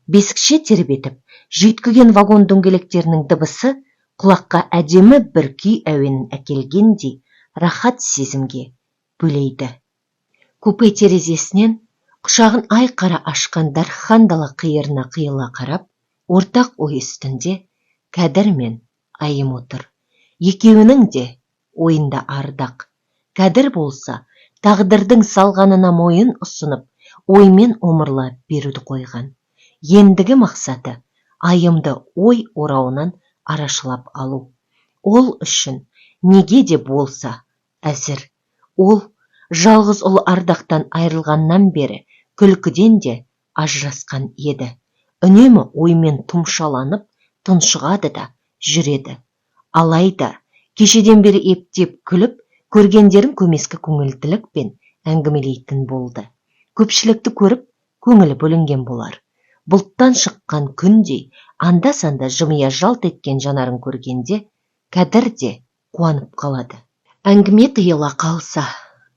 Бесікше тербетіп, жүйткіген вагон дөңгелектерінің дыбысы құлаққа әдемі бір күй әуенін әкелгендей рахат сезімге бөлейді. Купе терезесінен құшағын айқара ашқан дархан дала қиырына қиыла қарап, ортақ ой үстінде Кәдір мен Айым отыр. Екеуінің де ойында ардақ. Кәдір болса, тағдырдың салғанына мойын ұсынып, оймен омырла беруді қойған. Ендігі мақсаты Айымды ой орауынан арашылап алу. Ол үшін неге де болса әзір. Ол жалғыз ұлы ардақтан айырылғаннан бері күлкіден де ажырасқан еді. Үнемі оймен тұмшаланып, тұншығады да жүреді. Алайда кешеден бері ептеп күліп, көргендерін көмескі көңілділікпен әңгімелейтін болды. Көпшілікті көріп, көңілі бөлінген болар. Бұлттан шыққан күндей анда-санда жымия жалт еткен жанарын көргенде, Кәдір де қуанып қалады. Әңгіме тыйыла қалса,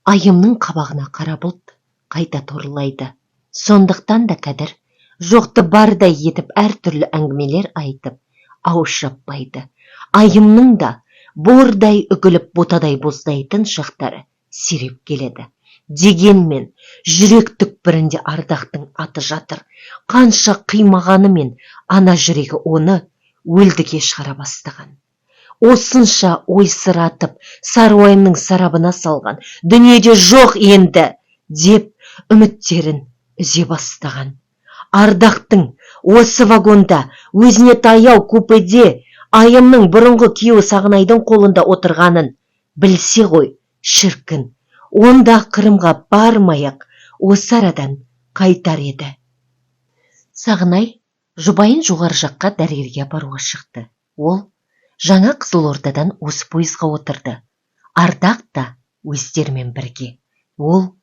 Айымның қабағына қара бұлт қайта торлайды. Сондықтан да Кәдір жоқты бардай етіп әртүрлі әңгімелер айтып, ауыз жаппайды. Айымның да бордай үгіліп ботадай боздайтын шақтары сиреп келеді. Дегенмен жүрек түкпірінде ардақтың аты жатыр. Қанша қимағанымен ана жүрегі оны өлдіге шығара бастаған. Осынша ойсыратып, Саруайымның сарабына салған, дүниеде жоқ енді, деп үміттерін үзе бастаған. Ардақтың осы вагонда өзіне таяу купеде Айымның бұрынғы күйеуі Сағынайдың қолында отырғанын білсе ғой, шіркін, онда Қырымға бармай-ақ осы арадан қайтар еді. Сағынай жұбайын жоғары жаққа дәрігерге апаруға шықты. Ол жаңа Қызылордадан осы пойызға отырды. Ардақ та өздерімен бірге. Ол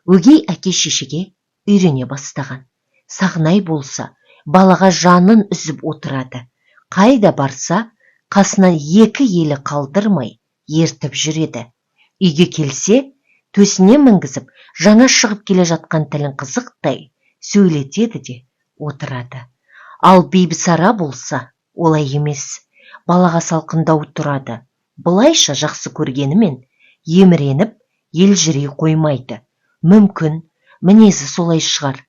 өгей әке-шешеге үйрене бастаған. Сағынай болса, балаға жанын үзіп отырады. Қайда барса, қасынан екі елі қалдырмай ертіп жүреді. Үйге келсе, төсіне мінгізіп, жаңа шығып келе жатқан тілін қызықтай сөйлетеді де отырады. Ал Бибісара болса, олай емес. Балаға салқындау тұрады. Бұлайша жақсы көргенімен еміреніп, елжірей қоймайды. Мүмкін, мінезі солай шығар.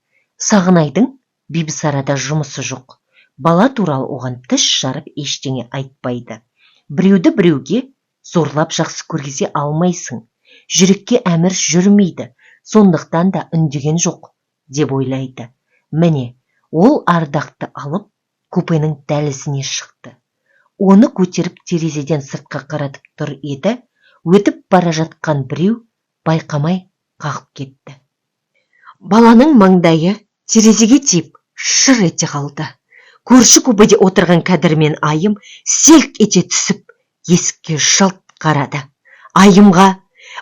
Сағынайдың Бибісарада жұмысы жоқ. Бала туралы оған тіс жарып ештеңе айтпайды. Біреуді біреуге зорлап жақсы көргізе алмайсың. Жүрекке әмір жүрмейді, сондықтан да үндеген жоқ, деп ойлайды. Міне, ол Ардақты алып, купенің дәлізіне шықты. Оны көтеріп терезеден сыртқа қаратып тұр еді, өтіп бара жатқан біреу байқамай қағып кетті. Баланың маңдайы терезеге тиіп шыр ете қалды. Көрші купеде отырған Кәдір мен Айым селк ете түсіп, есікке жалт қарады. Айымға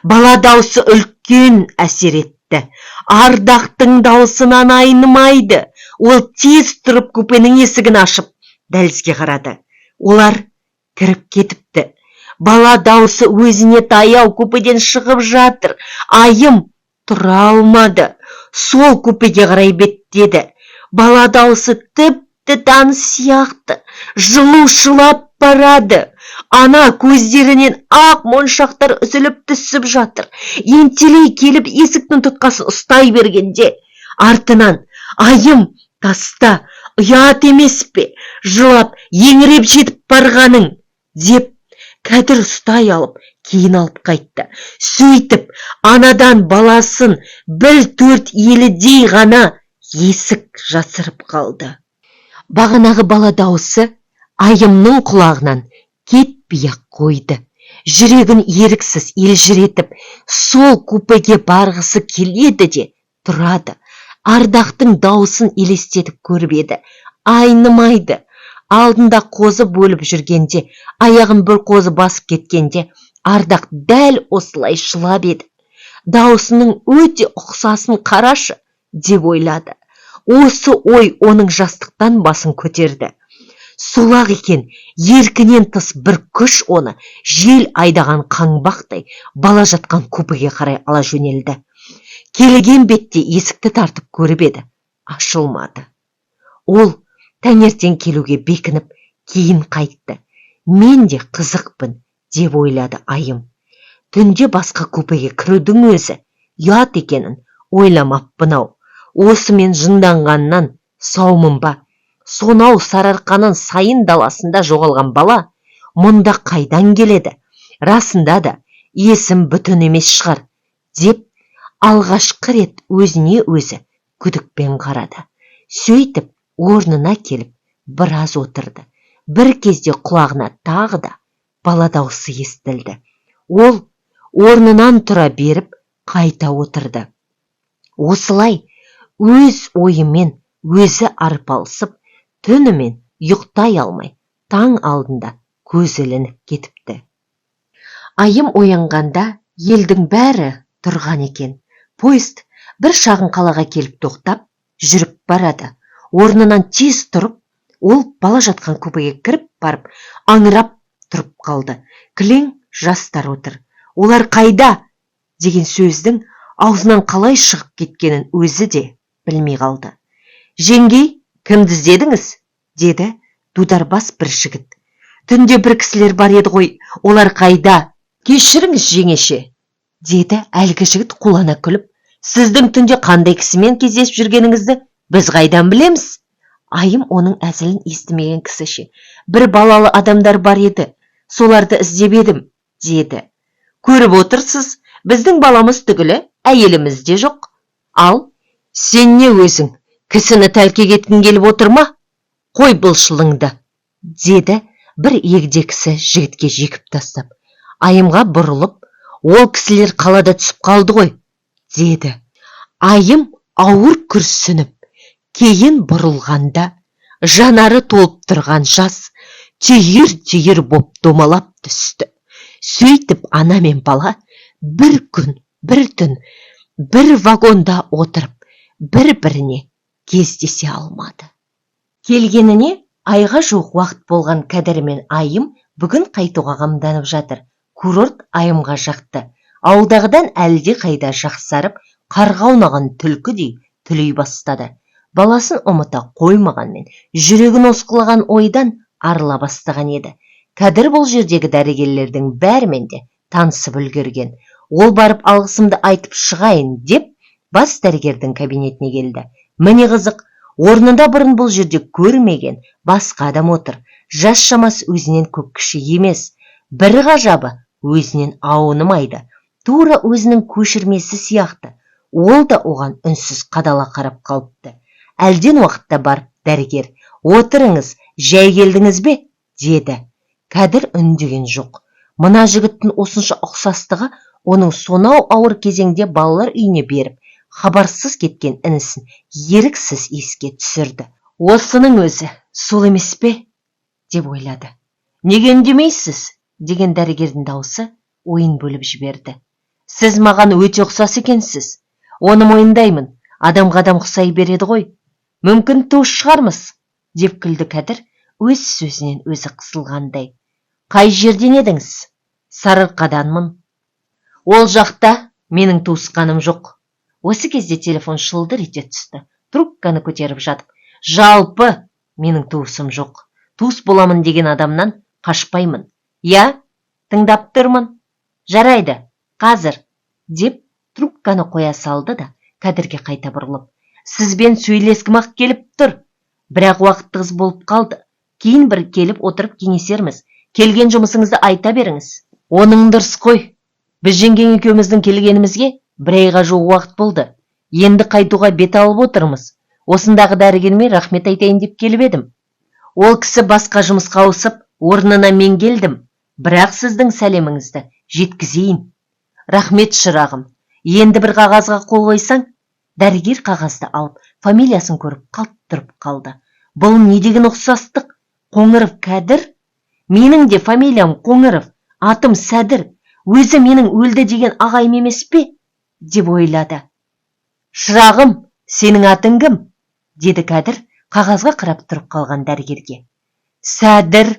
бала даусы үлкен әсер етті. Ардақтың даусынан айнымайды. Ол тез тұрып купенің есігін ашып, дәлізге қарады. Олар кіріп кетіпті. Бала даусы өзіне таяу купеден шығып жатыр. Айым тұра алмады. Сол купеге қарай беттеді. Бала даусы тіпті таныс сияқты. Жылушылап барады. Ана көздерінен ақ моншақтар үзіліп түсіп жатыр. Ентелей келіп есіктің тұтқасын ұстай бергенде, артынан Айым таста, ұят емес пе, жылап, еңіреп жетіп барғаның, деп Кәдір ұстай алып, кейін алып қайтты. Сөйтіп, анадан баласын бір төрт елідей ғана есік жасырып қалды. Бағанағы бала даусы Айымның құлағынан кетпей-ақ қойды. Жүрегін еріксіз елжіретіп, сол купеге барғысы келеді де тұрады. Ардақтың даусын елестетіп көріп еді. Айнымайды. Алдында қозы бөліп жүргенде, аяғын бір қозы басып кеткенде, Ардақ дәл осылай жылап еді. Даусының өте ұқсасын қарашы, деп ойлады. Осы ой оның жастықтан басын көтерді. Солақ екен, еркінен тыс бір күш оны жел айдаған қаңбақтай бала жатқан купеге қарай ала жөнелді. Келген бетте есікті тартып көріп еді, ашылмады. Ол таңертең келуге бекініп, кейін қайтты. Мен де қызықпын, деп ойлады Айым. Түнде басқа купеге кірудің өзі ұят екенін ойламаппын-ау. Осымен жынданғаннан саумын ба? Сонау Сарыарқаның сайын даласында жоғалған бала мұнда қайдан келеді? Расында да есім бүтін емес шығар, деп алғашқы рет өзіне өзі күдікпен қарады. Сөйтіп орнына келіп біраз отырды. Бір кезде құлағына тағы да бала даусы естілді. Ол орнынан тұра беріп қайта отырды. Осылай өз ойымен өзі арпалысып, түнімен ұйықтай алмай, таң алдында көзі ілініп кетіпті. Айым оянғанда елдің бәрі тұрған екен. Поезд бір шағын қалаға келіп тоқтап, жүріп барады. Орнынан тез тұрып, ол бала жатқан купеге кіріп барып, аңырап тұрып қалды. Кілең жастар отыр. Олар қайда? Деген сөздің аузынан қалай шығып кеткенін өзі де білмей қалды. Жеңгей, кімді іздедіңіз? Деді дударбас бір жігіт. Түнде бір кісілер бар еді ғой, олар қайда? Кешіріңіз жеңеше, деді әлгі жігіт қулана күліп. Сіздің түнде қандай кісімен кездесіп жүргеніңізді біз қайдан білеміз? Айым оның әзілін естімеген кісіше. Бір балалы адамдар бар еді, соларды іздеп едім, деді. Көріп отырсыз, біздің баламыз түгілі, әйеліміз де жоқ. Ал, сен не өзің, кісіні тәлкек еткің келіп отыр ма? Қой былшылыңды, деді бір егде кісі жігітке жекіп тастап. Айымға бұрылып, ол кісілер қалада түсіп қалды ғой, деді. Айым ауыр күрсініп, кейін бұрылғанда жанары толып тұрған жас түйір-түйір боп домалап түсті. Сөйтіп ана мен бала бір күн, бір түн, бір вагонда отырып, бір-біріне кездесе алмады. Келгеніне айға жуық уақыт болған Кәдір мен Айым бүгін қайтуға қамданып жатыр. Курорт Айымға жақты. Ауылдағыдан әлде қайда жақсарып, қарға аунаған түлкідей түлей бастады. Баласын ұмыта қоймағанмен, жүрегін осқылаған ойдан арыла бастаған еді. Кәдір бұл жердегі дәрігерлердің бәрімен де танысып үлгерген. Ол барып алғысымды айтып шығайын деп бас дәрігердің кабинетіне келді. Міне қызық, орнында бұрын бұл жерде көрмеген басқа адам отыр. Жас шамас өзінен көп кіші емес. Бір ғажабы өзінен ауынымайды. Тура өзінің көшірмесі сияқты. Ол да оған үнсіз қадала қарап қалыпты. Әлден уақытта барып дәрігер, отырыңыз, жай келдіңіз бе? Деді. Кәдір үндеген жоқ. Мына жігіттің осынша ұқсастығы оның сонау ауыр кезеңде балалар үйіне беріп, хабарсыз кеткен інісін еріксіз еске түсірді. Осының өзі сол емес пе? Деп ойлады. Неге үндемейсіз? Деген дәрігердің дауысы ойын бөліп жіберді. Сіз маған өте ұқсас екенсіз. Оны мойындаймын. Адамға адам ұқсай береді ғой. Мүмкін туыс шығармыз, деп күлді Кәдір, өз сөзінен өзі қысылғандай. Қай жерден едіңіз? Сарыарқаданмын. Ол жақта менің туысқаным жоқ. Осы кезде телефон шылдыр ете түсті. Трубканы көтеріп жатып, жалпы менің туысым жоқ. Туыс боламын деген адамнан қашпаймын. Я, тыңдап тұрмын. Жарайды, қазір, деп трубканы қоя салды да Кәдірге қайта бұрылып. Сізбен сөйлескім-ақ келіп тұр. Бірақ уақытыңыз болып қалды. Кейін бір келіп отырып кеңесерміз. Келген жұмысыңызды айта беріңіз. Оның дұрыс қой. Біз жеңгең екеуміздің келгенімізге бір айға жуық уақыт болды. Енді қайтуға бет алып отырмыз. Осындағы дәрігеріме рахмет айтайын деп келіп едім. Ол кісі басқа жұмысқа ауысып, орнына мен келдім. Бірақ сіздің сәлеміңізді жеткізейін. Рахмет шырағым. Енді бір қағазға қол қойсаң? Дәрігер қағазды алып, фамилиясын көріп қалт тұрып қалды. Бұл не деген ұқсастық? Қоңыров Кәдір? Менің де фамилиям Қоңыров, атым Сәдір. Өзі менің өлді деген ағайым емес пе? Деп ойлады. Шырағым, сенің атың кім? Деді Кәдір қағазға қарап тұрып қалған дәрігерге. Сәдір,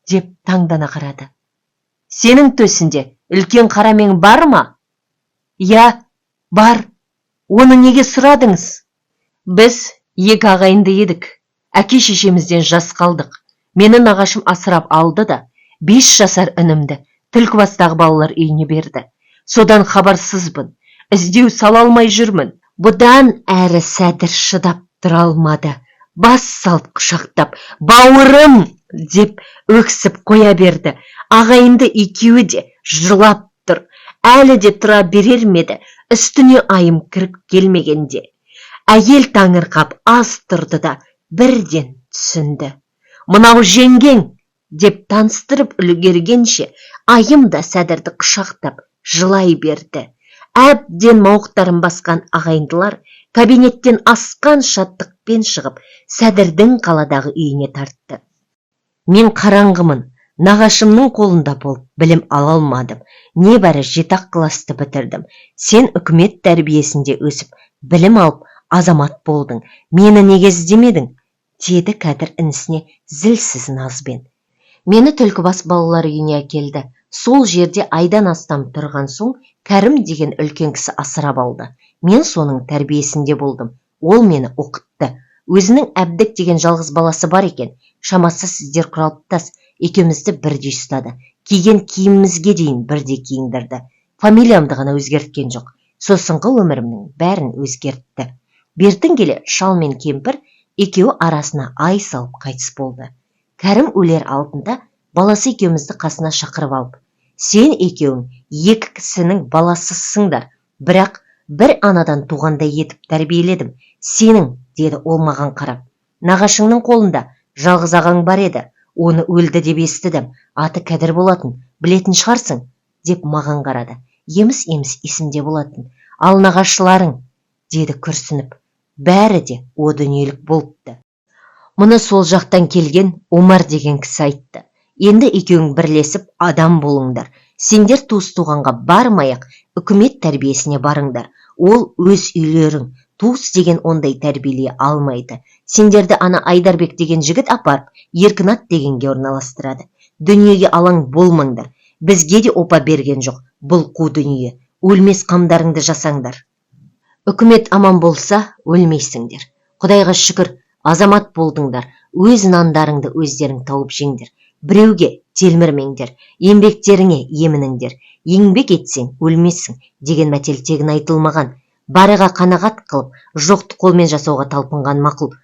деп таңдана қарады. Сенің төсінде үлкен қара мең бар ма? Я, бар. Оны неге сұрадыңыз? Біз екі ағайынды едік. Әке шешемізден жас қалдық. Мені нағашым асырап алды да 5 жасар інімді Түлкібастағы балалар үйіне берді. Содан хабарсызбын. Іздеу сала алмай жүрмін. Бұдан әрі Сәдір шыдап тұра алмады. Бас салып құшақтап, бауырым деп өксіп қоя берді. Ағайынды екеуі де жылап тұр. Әлі де тұра берер меді, үстіне Айым кіріп келмегенде. Әйел таңырқап аз тұрды да бірден түсінді. Мынау жеңгең деп таныстырып үлгергенше Айым да Сәдірді құшақтап жылай берді. Әбден мауықтарын басқан ағайындылар кабинеттен асқан шаттықпен шығып Сәдірдің қаладағы үйіне тартты. Мен қараңғымын, нағашымның қолында болып білім ала алмадым. Небәрі 7 класты бітірдім. Сен үкімет тәрбиесінде өсіп, білім алып, азамат болдың. Мені неге іздемедің? Деді Кәдір інісіне зілсіз назбен. Мені Түлкібас балалар үйіне әкелді. Сол жерде айдан астам тұрған соң Кәрім деген үлкен кісі асырап алды. Мен соның тәрбиесінде болдым. Ол мені оқытты. Өзінің Әбдік деген жалғыз баласы бар екен. Шамасы сіздер құралыптас, екеумізді бірдей ұстады. Киген киімімізге дейін бірдей киіндірді. Фамилиямды ғана өзгерткен жоқ. Сосынғы өмірімнің бәрін өзгертті. Бертін келе шал мен кемпір екеуі арасына ай салып қайтыс болды. Кәрім өлер алдында баласы екеумізді қасына шақырып алып, сен екеуің екі кісінің баласысыңдар, бірақ бір анадан туғандай етіп тәрбиеледім. Сенің, деді ол маған қарап. Нағашыңның қолында жалғыз ағаң бар еді. Оны өлді деп естідім. Аты Кәдір болатын. Білетін шығарсың, деп маған қарады. Еміс-еміс есімде болатын. Ал нағашыларың, деді күрсініп. Бәрі де о дүниелік болыпты. Мұны сол жақтан келген Омар деген кісі айтты. Енді екеуің бірлесіп адам болыңдар. Сендер туыс-туғанға бармай-ақ үкімет тәрбиесіне барыңдар. Ол өз үйлерің, туыс деген ондай тәрбиелей алмайды. Сендерді ана Айдарбек деген жігіт апарып, Еркінат дегенге орналастырады. Дүниеге алаң болмаңдар. Бізге де опа берген жоқ. Бұл қу дүние. Өлмес қамдарыңды жасаңдар. Үкімет аман болса, өлмейсіңдер. Құдайға шүкір, азамат болдыңдар. Өз нандарыңды өздерің тауып жеңдер. Біреуге телмірмеңдер. Еңбектеріңе емініңдер. Еңбек етсең, өлмессің деген мәтел тегін айтылмаған. Барыға қанағат қылып, жоқты қолмен жасауға талпынған мақұл.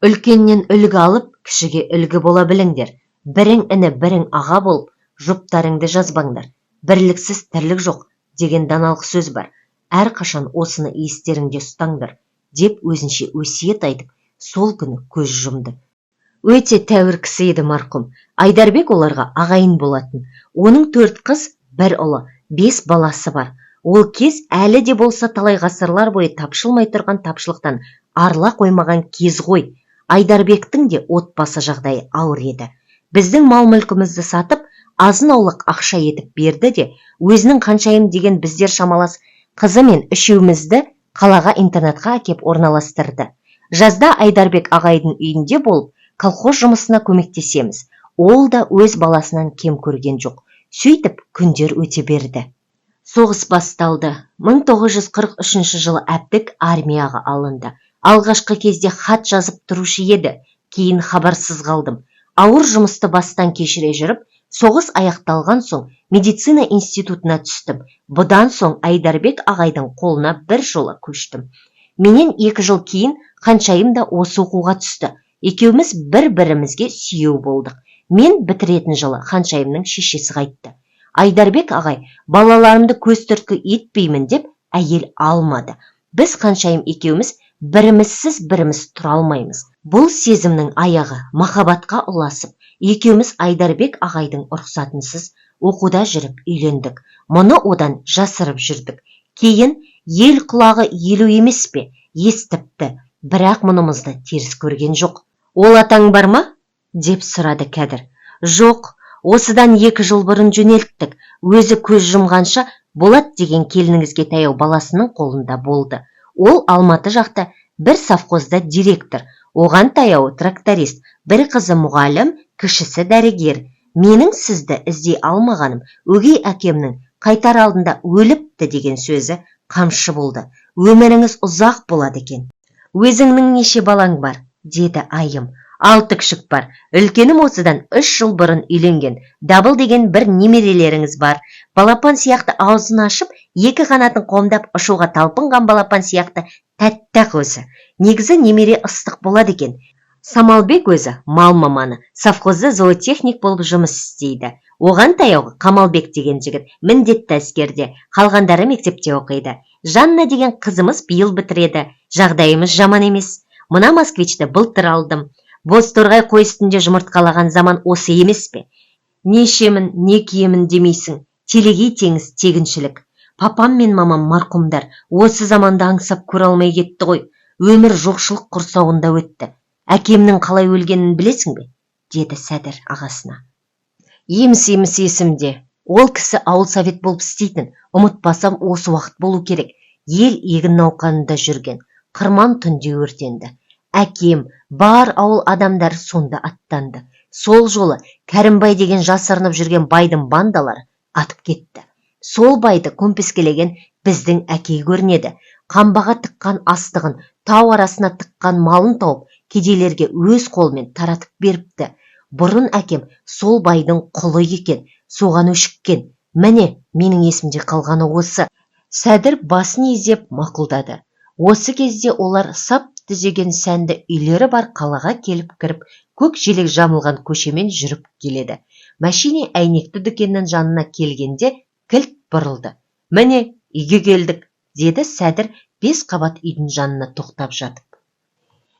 Үлкеннен үлгі алып, кішіге үлгі бола біліңдер. Бірің іні, бірің аға болып, жұптарыңды жазбаңдар. Бірліксіз тірлік жоқ деген даналық сөз бар. Әрқашан осыны естеріңде ұстаңдар, деп өзінше өсиет айтып, сол күні көз жұмды. Өте тәуір кісі еді марқұм. Айдарбек оларға ағайын болатын. Оның 4 қыз, 1 ұлы, 5 баласы бар. Ол кез әлі де болса талай ғасырлар бойы тапшылмай тұрған тапшылықтан арыла қоймаған кез ғой. Айдарбектің де отбасы жағдайы ауыр еді. Біздің мал-мүлкімізді сатып, азын-аулақ ақша етіп берді де, өзінің қаншайым деген біздер шамалас қызы мен үшеумізді қалаға интернатқа әкеп орналастырды. Жазда Айдарбек ағайдың үйінде болып, колхоз жұмысына көмектесеміз. Ол да өз баласынан кем көрген жоқ. Сөйтіп күндер өте берді. Соғыс басталды. 1943 жылы әбдік армияға алынды. Алғашқы кезде хат жазып тұрушы еді. Кейін хабарсыз қалдым. Ауыр жұмысты бастан кешіре жүріп, соғыс аяқталған соң медицина институтына түстім. Бұдан соң Айдарбек ағайдың қолына бір жолы көштім. Менен 2 жыл кейін қаншайым да осы оқуға түсті. Екеуміз бір-бірімізге сүйеу болдық. Мен бітіретін жылы қаншайымның шешесі қайтты. Айдарбек ағай, балаларымды көз түрткі етпеймін деп әйел алмады. Біз қаншайым екеуміз бірімізсіз біріміз тұра алмаймыз. Бұл сезімнің аяғы махаббатқа ұласып, екеуміз Айдарбек ағайдың рұқсатынсыз оқуда жүріп үйлендік. Мұны одан жасырып жүрдік. Кейін ел құлағы елу емес пе? Естіпті, бірақ мұнымызды теріс көрген жоқ. Ол атаң бар ма? Деп сұрады Кәдір. Жоқ, осыдан 2 жыл бұрын жөнелттік. Өзі көз жұмғанша Болат деген келініңізге таяу баласының қолында болды. Ол Алматы жақта бір совхозда директор, оған таяу тракторист, бір қызы мұғалім, кішісі дәрігер. Менің сізді іздей алмағаным, өгей әкемнің қайтар алдында өліпті деген сөзі қамшы болды. Өміріңіз ұзақ болады екен. Өзіңнің неше балаң бар? Деді айым. 6 күшік бар. Үлкенім осыдан 3 жыл бұрын үйленген. Дабыл деген бір немерелеріңіз бар. Балапан сияқты аузын ашып, 2 қанатын қомдап ұшуға талпынған балапан сияқты тәттақ өзі. Негізі немере ыстық болады екен. Самалбек өзі мал маманы, совхозда зоотехник болып жұмыс істейді. Оған таяу Қамалбек деген жігіт міндетті әскерде, қалғандары мектепте оқиды. Жанна деген қызымыз биыл бітіреді. Жағдайымыз жаман емес. Мына москвичті былтыр алдым. Бозторғай қой үстінде жұмыртқалаған заман осы емес пе? Нешемін, не киемін демейсің. Телегей теңіз тегіншілік. Папам мен мамам марқұмдар. Осы заманда аңсап көре алмай кетті ғой. Өмір жоқшылық құрсауында өтті. Әкемнің қалай өлгенін білесің бе? Деді Сәдір ағасына. Еміс-еміс есімде. Ол кісі ауыл совет болып істейтін. Ұмытпасам осы уақыт болу керек. Ел егін науқанында жүрген. Қырман түнде өртенді. Әкем, бар ауыл адамдар сонда аттанды. Сол жолы Кәрімбай деген жасырынып жүрген байдың бандалары атып кетті. Сол байды көмпескелеген біздің әкей көрінеді. Қамбаға тыққан астығын, тау арасына тыққан малын тауып, кедейлерге өз қолмен таратып беріпті. Бұрын әкем сол байдың құлы екен, соған өшіккен. Міне, менің есімде қалғаны осы. Сәдір басын изеп мақұлдады. Осы кезде олар сап түзеген сәнді үйлері бар қалаға келіп кіріп, көк желек жамылған көшемен жүріп келеді. Мәшине әйнекті дүкеннің жанына келгенде кілт бұрылды. Міне, үйге келдік, деді Сәдір 5 қабат үйдің жанына тоқтап жатып.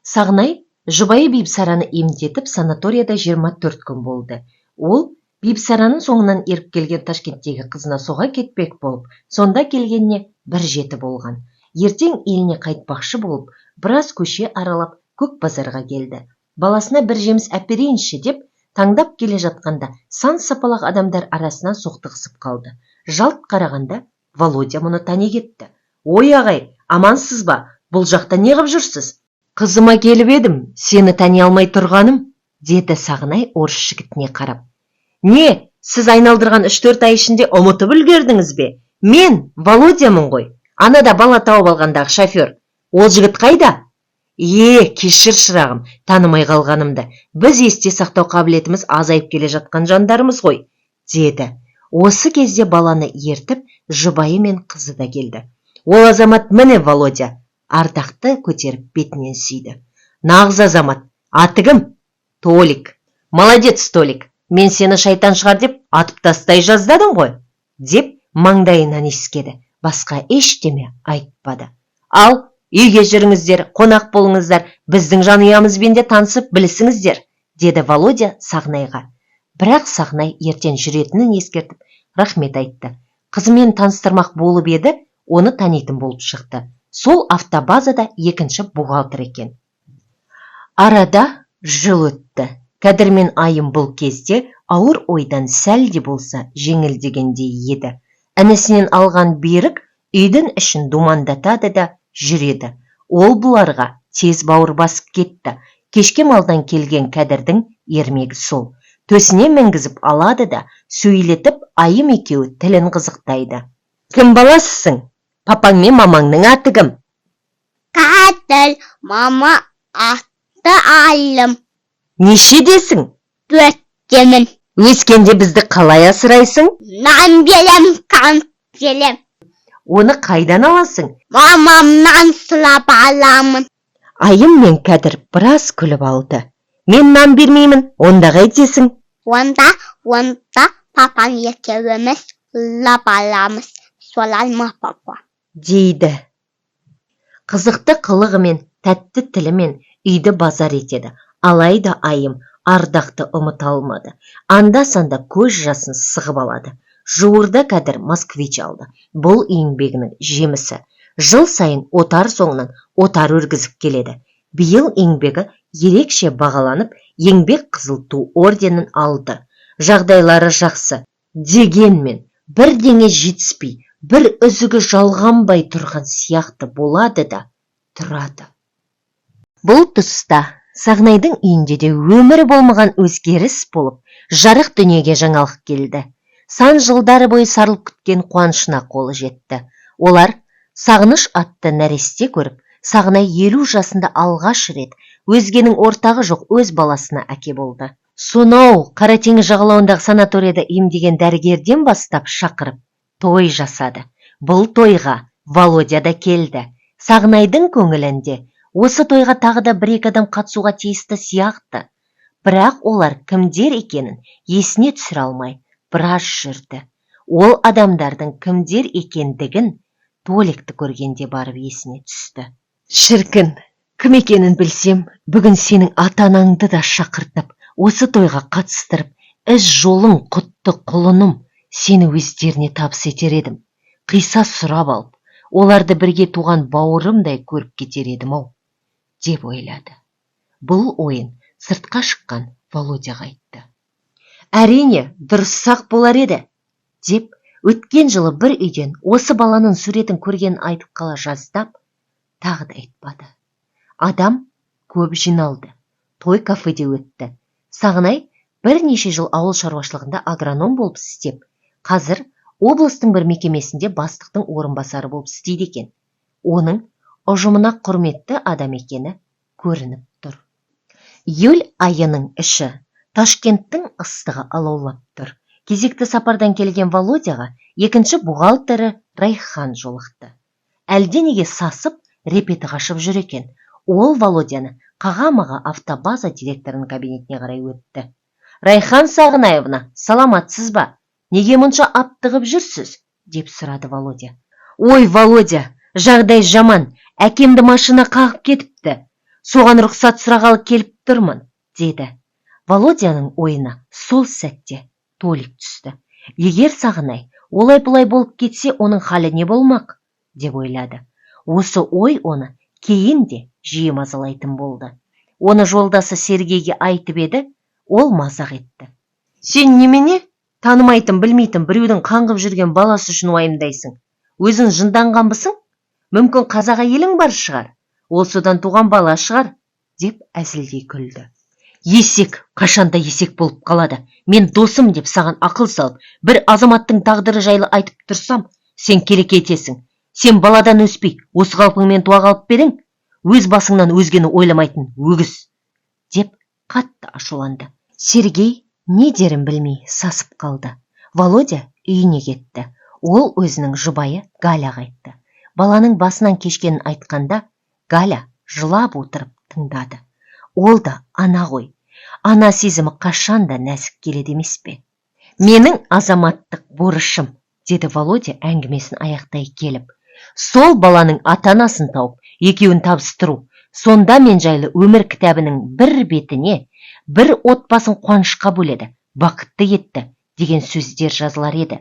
Сағынай жұбайы Бибісараны емдетіп санаторияда 24 күн болды. Ол Бибісараның соңынан еріп келген Ташкенттегі қызына соға кетпек болып, сонда келгеніне 1 жеті болған. Ертең еліне қайтпақшы болып, біраз көше аралап көк базарға келді. Баласына бір жеміс әперейінші деп, Таңдап келе жатқанда сан сапалақ адамдар арасынан соқтығысып қалды. Жалт қарағанда Володя мұны тани кетті. Ой ағай, амансыз ба? Бұл жақта не қып жүрсіз? Қызыма келіп едім, сені тани алмай тұрғаным, деді Сағынай орыс жігітіне қарап. Не, сіз айналдырған 3-4 ай ішінде ұмытып үлгердіңіз бе? Мен Володямын ғой. Анада бала тауып алғандағы шофер. Ол жігіт қайда? Кешір шырағым, танымай қалғанымды. Біз есте сақтау қабілетіміз азайып келе жатқан жандарымыз ғой, деді. Осы кезде баланы ертіп, жұбайы мен қызы да келді. Ол азамат міне Володя, Ардақты көтеріп бетінен сүйді. Нағыз азамат, аты кім? Толик. Молодец, Толик, мен сені шайтан шығар деп атып тастай жаздадың ғой, деп маңдайынан иіскеді. Басқа ештеме айтпады. Ал, үйге жүріңіздер, қонақ болыңыздар, біздің жанұямызбен де танысып білісіңіздер, деді Володя Сағынайға. Бірақ Сағынай ертең жүретінін ескертіп, рахмет айтты. Қызымен таныстырмақ болып еді, оны танитын болып шықты. Сол автобазада екінші бухгалтер екен. Арада жыл өтті. Кәдір мен Айым бұл кезде ауыр ойдан сәл де болса жеңілдегендей еді. Інісінен алған берік үйдің ішін думандатады да жүреді. Ол бұларға тез бауыр басып кетті. Кешке малдан келген Кәдірдің ермегі сол. Төсіне мінгізіп алады да, сөйлетіп Айым екеуі тілін қызықтайды. Кім баласысың? Папаң мен мамаңның аты кім? Кәдір, мама аты Айым. Нешедесің? 4-темін. Өскенде бізді қалай асырайсың? Нан берем, қант берем. Оны қайдан аласың? Мамамнан сұрап аламын. Айым мен Кәдір біраз күліп алды. Мен нан бермеймін, онда қайтесің? Онда папам екеуіміз сұрап аламыз. Солай ма, папа? Дейді. Қызықты қылығымен, тәтті тілімен үйді базар етеді. Алайда Айым Ардақты ұмыта алмады. Анда-санда көз жасын сығып алады. Жуырда Кәдір москвич алды. Бұл еңбегінің жемісі. Жыл сайын отар соңынан отар өргізіп келеді. Биыл еңбегі ерекше бағаланып, еңбек қызыл ту орденін алды. Жағдайлары жақсы. Дегенмен, бірдеңе жетіспей, бір үзігі жалғанбай тұрған сияқты болады да тұрады. Бұл тұста Сағынайдың үйінде де өмірі болмаған өзгеріс болып, жарық дүниеге жаңалық келді. Сан жылдары бойы сарылып күткен қуанышына қолы жетті. Олар Сағыныш атты нәресте көріп, Сағынай 50 жасында алғаш рет өзгенің ортағы жоқ өз баласына әке болды. Сонау Қара теңіз жағалауындағы санаторияда емдеген дәрігерден бастап шақырып той жасады. Бұл тойға Володя да келді. Сағынайдың көңілінде осы тойға тағы да 1-2 адам қатысуға тиісті сияқты. Бірақ олар кімдер екенін есіне түсіре алмай біраз жүрді. Ол адамдардың кімдер екендігін Толикті көргенде барып есіне түсті. Шіркін, кім екенін білсем, бүгін сенің ата-анаңды да шақыртып, осы тойға қатыстырып, іс жолың құтты құлыным, сені өздеріне табыс етер едім. Қиса сұрап алып, оларды бірге туған бауырымдай көріп кетер едім-ау, деп ойлады. Бұл ойын сыртқа шыққан Володяға айтты. Әрине, дұрыс-сақ болар еді, деп өткен жылы бір үйден осы баланың суретін көргенін айтып қала жаздап, тағы да айтпады. Адам көп жиналды. Той кафеде өтті. Сағынай бірнеше жыл ауыл шаруашылығында агроном болып істеп, қазір облыстың бір мекемесінде бастықтың орынбасары болып істейді екен. Оның ұжымына құрметті адам екені көрініп тұр. Июль айының іші, Ташкенттің ыстығы алаулап тұр. Кезекті сапардан келген Володяға екінші бухгалтері Райхан жолықты. Әлденеге сасып, репеті қашып жүр екен. Ол Володяны қаға-маға автобаза директорының кабинетіне қарай өтті. Райхан Сағынаевна, саламатсыз ба? Неге мұнша аптығып жүрсіз? Деп сұрады Володя. Ой, Володя, жағдай жаман. Әкемді машина қағып кетіпті. Соған рұқсат сұрағалы келіп тұрмын, деді. Володяның ойына сол сәтте Толик түсті. Егер Сағынай олай-бұлай болып кетсе, оның халі не болмақ, деп ойлады. Осы ой оны кейін де жиі мазалайтын болды. Оны жолдасы Сергейге айтып еді, ол мазақ етті. Сен немене? Танымайтын, білмейтін біреудің қаңғып жүрген баласы үшін уайымдайсың. Өзің жынданғанбысың? Мүмкін қазақ әйелің бар шығар. Ол содан туған бала шығар, деп әзілдей күлді. Есек, қашанда есек болып қалады. Мен досым деп саған ақыл салып, бір азаматтың тағдыры жайлы айтып тұрсам, сен келеке етесің. Сен баладан өспей, осы қалпыңмен туа қалып берің, өз басыңнан өзгені ойламайтын өгіз, деп қатты ашуланды. Сергей не дерін білмей сасып қалды. Володя үйіне кетті. Ол өзінің жұбайы Галяға айтты. Баланың басынан кешкенін айтқанда, Галя жылап отырып тыңдады. Ол да ана ғой. Ана сезімі қашанда нәзік келеді емес пе? Менің азаматтық борышым, деді Володя әңгімесін аяқтай келіп. Сол баланың ата-анасын тауып, екеуін табыстыру, сонда мен жайлы өмір кітабының бір бетіне бір отбасын қуанышқа бөледі, бақытты етті деген сөздер жазылар еді.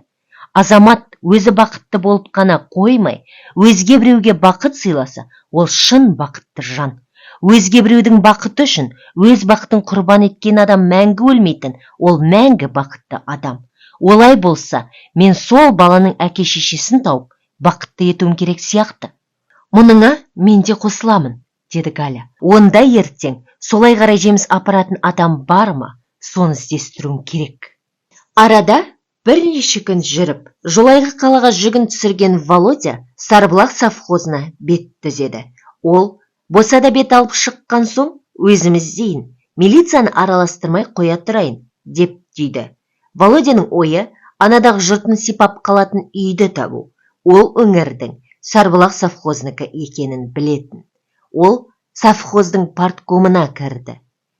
Азамат өзі бақытты болып қана қоймай, өзге біреуге бақыт сыйласа, ол шын бақытты жан. Өзге біреудің бақыты үшін өз бақытын құрбан еткен адам мәңгі өлмейтін, ол мәңгі бақытты адам. Олай болса, мен сол баланың әке-шешесін тауып, бақытты етуім керек сияқты. Мұныңа мен де қосыламын, деді Галя. Онда ертең солай қарай жеміс апаратын адам бар ма? Соны іздестіруім керек. Арада бірнеше күн жүріп, жолайғы қалаға жүгін түсірген Володя Сарбұлақ совхозына бет түзеді. Ол босада бет алып шыққан соң, өзіміз дейін, милицияны араластырмай қоя тұрайын, деп түйді. Володяның ойы анадағы жұртын сипап қалатын үйді табу. Ол өңірдің Сарбұлақ совхозныкі екенін білетін. Ол совхоздың парткомына кірді.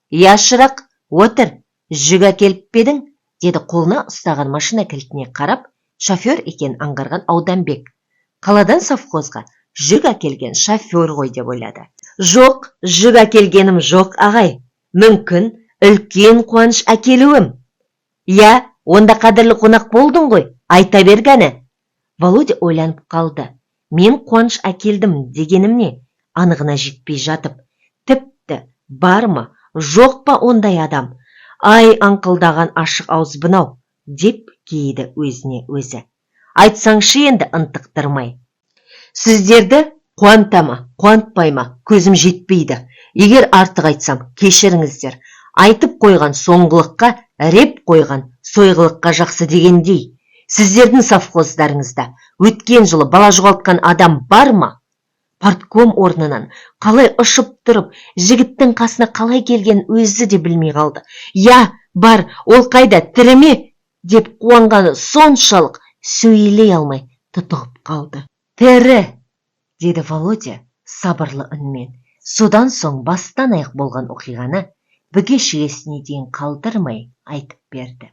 Я, Шырақ, отыр, жүк әкеліп педің, деді қолына ұстаған машина кілтіне қарап, шофер екен аңғарған Ауданбек. Қаладан совхозға жүк әкелген шофер ғой деп ойлады. Жоқ, жүк әкелгенім жоқ, ағай. Мүмкін үлкен қуаныш әкелуім. Я, онда қадірлі қонақ болдың ғой, айта бергәні. Володя ойланып қалды. Мен қуаныш әкелдім дегенім не? Анығына жетпей жатып. Тіпті бар ма, жоқ па ондай адам? Ай, аңқылдаған ашық ауыз бұнау, деп кейді өзіне өзі. Айтсаңшы енді ынтықтырмай. Сіздерді қуантама, қуантпайма, көзім жетпейді. Егер артық айтсам, кешіріңіздер. Айтып қойған соңғылыққа, реп қойған сойғылыққа жақсы дегендей. Сіздердің совхоздарыңызда өткен жылы бала жоғалтқан адам бар ма? Партком орнынан қалай ұшып тұрып, жігіттің қасына қалай келген өзі де білмей қалды. Я, бар, ол қайда, тірі ме? Деп қуанғаны соншалық сөйлей алмай тұтығып қалды. Тірі, деді Володя сабырлы үнмен. Содан соң бастан аяқ болған оқиғаны бүге шігесіне дейін қалдырмай айтып берді.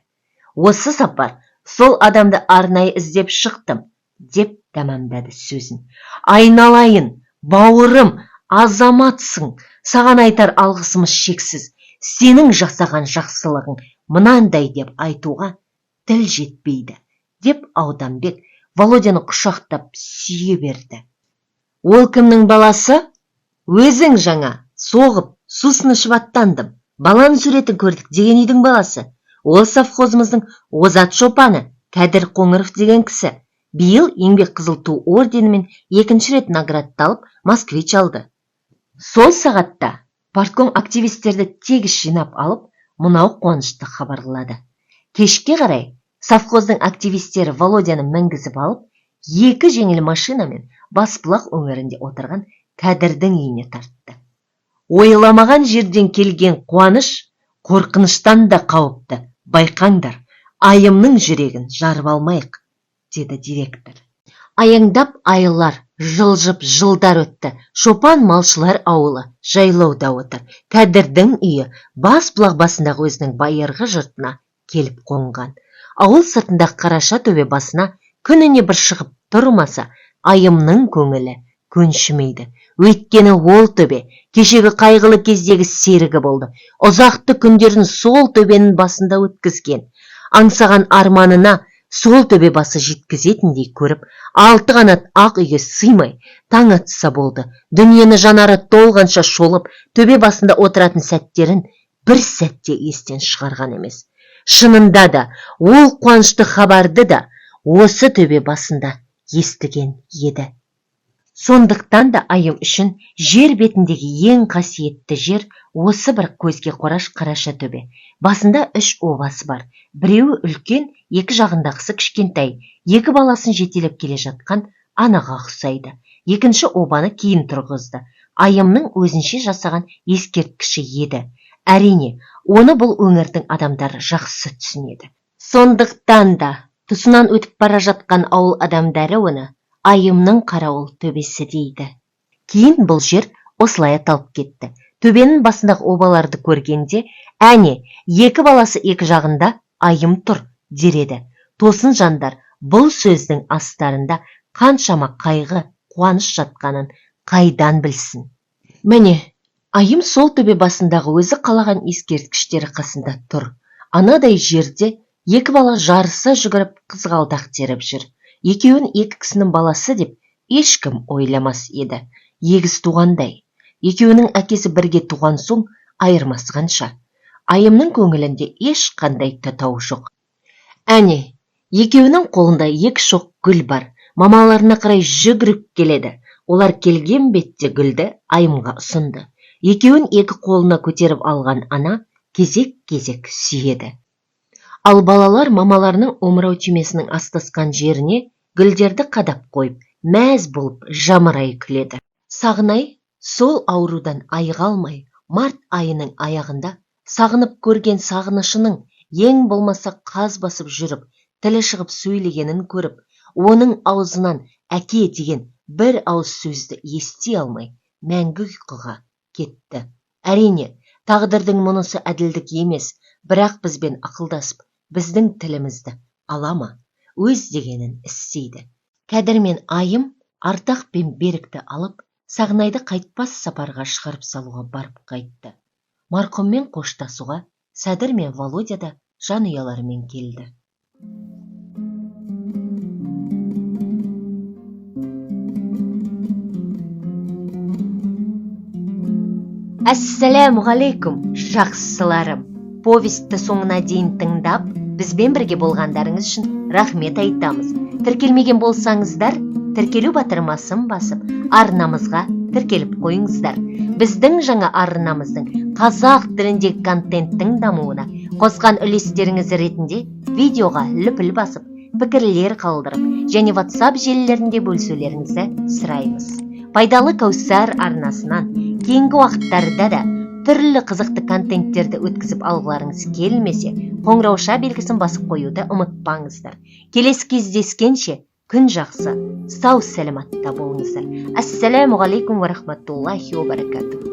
Осы сапар сол адамды арнайы іздеп шықтым, деп тәмамдады сөзін. Айналайын, бауырым, азаматсың, саған айтар алғысымыз шексіз. Сенің жасаған жақсылығың мынандай деп айтуға тіл жетпейді, деп Ауданбек Володяны құшақтап сүйе берді. Ол кімнің баласы? Өзің жаңа, соғып, сусын ішіп аттандым. Баланың суретін көрдік деген үйдің баласы. Ол совхозымыздың озат шопаны, Кәдір Қоңыров деген кісі. Биыл еңбек қызыл ту орденімен екінші рет наградталып, москвич алды. Сол сағатта партком активистерді тегіс жинап алып, мынау қуанышты хабарлады. Кешке қарай совхоздың активистері Володяны мінгізіп алып, екі жеңіл машинамен Басбұлақ өңірінде отырған Кәдірдің үйіне тартты. Ойламаған жерден келген қуаныш қорқыныштан да қауіпті. Байқаңдар, айымның жүрегін жарып алмайық, деді директор. Аяңдап айлар, жылжып жылдар өтті. Шопан малшылар ауылы жайлауда отыр. Кәдірдің үйі Басбұлақ басындағы өзінің байырғы жұртына келіп қонған. Ауыл сыртындағы Қараша төбе басына күніне бір шығып тұрмаса, айымның көңілі көншімейді. Өйткені ол төбе кешегі қайғылы кездегі серігі болды. Ұзақты күндерін сол төбенің басында өткізген. Аңсаған арманына сол төбе басы жеткізетіндей көріп, 6 қанат ақ үйге сыймай, таң атса болды. Дүниені жанары толғанша шолып, төбе басында отыратын сәттерін бір сәтте естен шығарған емес. Шынында да ол қуанышты хабарды да осы төбе басында естіген еді. Сондықтан да айым үшін жер бетіндегі ең қасиетті жер осы бір көзге қораш қараша төбе. Басында 3 обасы бар. Біреуі үлкен, екі жағындағысы кішкентай. Екі баласын жетелеп келе жатқан анаға ұқсайды. Екінші обаны кейін тұрғызды. Айымның өзінше жасаған ескерткіші еді. Әрине, оны бұл өңірдің адамдары жақсы түсінеді. Сондықтан да тұсынан өтіп бара жатқан ауыл адамдары оны айымның қарауыл төбесі дейді. Кейін бұл жер осылай аталып кетті. Төбенің басындағы обаларды көргенде, әне, екі баласы екі жағында айым тұр, дереді. Тосын жандар бұл сөздің астарында қаншама қайғы, қуаныш жатқанын қайдан білсін. Міне, айым сол төбе басындағы өзі қалаған ескерткіштері қасында тұр. Анадай жерде екі бала жарыса жүгіріп қызғалдақ теріп жүр. Екеуін екі кісінің баласы деп ешкім ойламас еді. Егіз туғандай. Екеуінің әкесі бірге туған соң айырмасы қанша. Айымның көңілінде ешқандай татау жоқ. Әне, екеуінің қолында екі шоқ гүл бар. Мамаларына қарай жүгіріп келеді. Олар келген бетте гүлді айымға ұсынды. Екеуін екі қолына көтеріп алған ана кезек-кезек сүйеді. Ал балалар мамаларының омырау түймесінің астасқан жеріне гүлдерді қадап қойып, мәз болып жамырай күледі. Сағынай сол аурудан айыға алмай, март айының аяғында сағынып көрген сағынышының ең болмаса қаз басып жүріп, тілі шығып сөйлегенін көріп, оның аузынан әке деген бір ауыз сөзді ести алмай, мәңгі ұйқыға кетті. Әрине, тағдырдың мұнысы әділдік емес, бірақ бізбен ақылдасып, біздің тілімізді алама, өз дегенін істейді. Кәдір мен айым Артақ пен Берікті алып, Сағынайды қайтпас сапарға шығарып салуға барып қайтты. Марқұммен қоштасуға Сәдір мен Володя да жанұяларымен келді. Әссәләмуғалейкум, жақсыларым. Повестті соңына дейін тыңдап, бізбен бірге болғандарыңыз үшін рахмет айтамыз. Тіркелмеген болсаңыздар, тіркелу батырмасын басып, арнамызға тіркеліп қойыңыздар. Біздің жаңа арнамыздың қазақ тіліндегі контенттің дамуына қосқан үлестеріңіз ретінде видеоға лүпіл басып, пікірлер қалдырып, және WhatsApp желілерінде бөлісулеріңізді сұраймыз. Пайдалы Кәусар арнасынан кейінгі уақыттарда да түрлі қызықты контенттерді өткізіп алғыларыңыз келмесе, қоңырауша белгісін басып қоюды ұмытпаңыздар. Келесі кездескенше күн жақсы, сау сәлематта болыңыздар. Ассаламу алейкум ва рахматуллахи ва баракатух.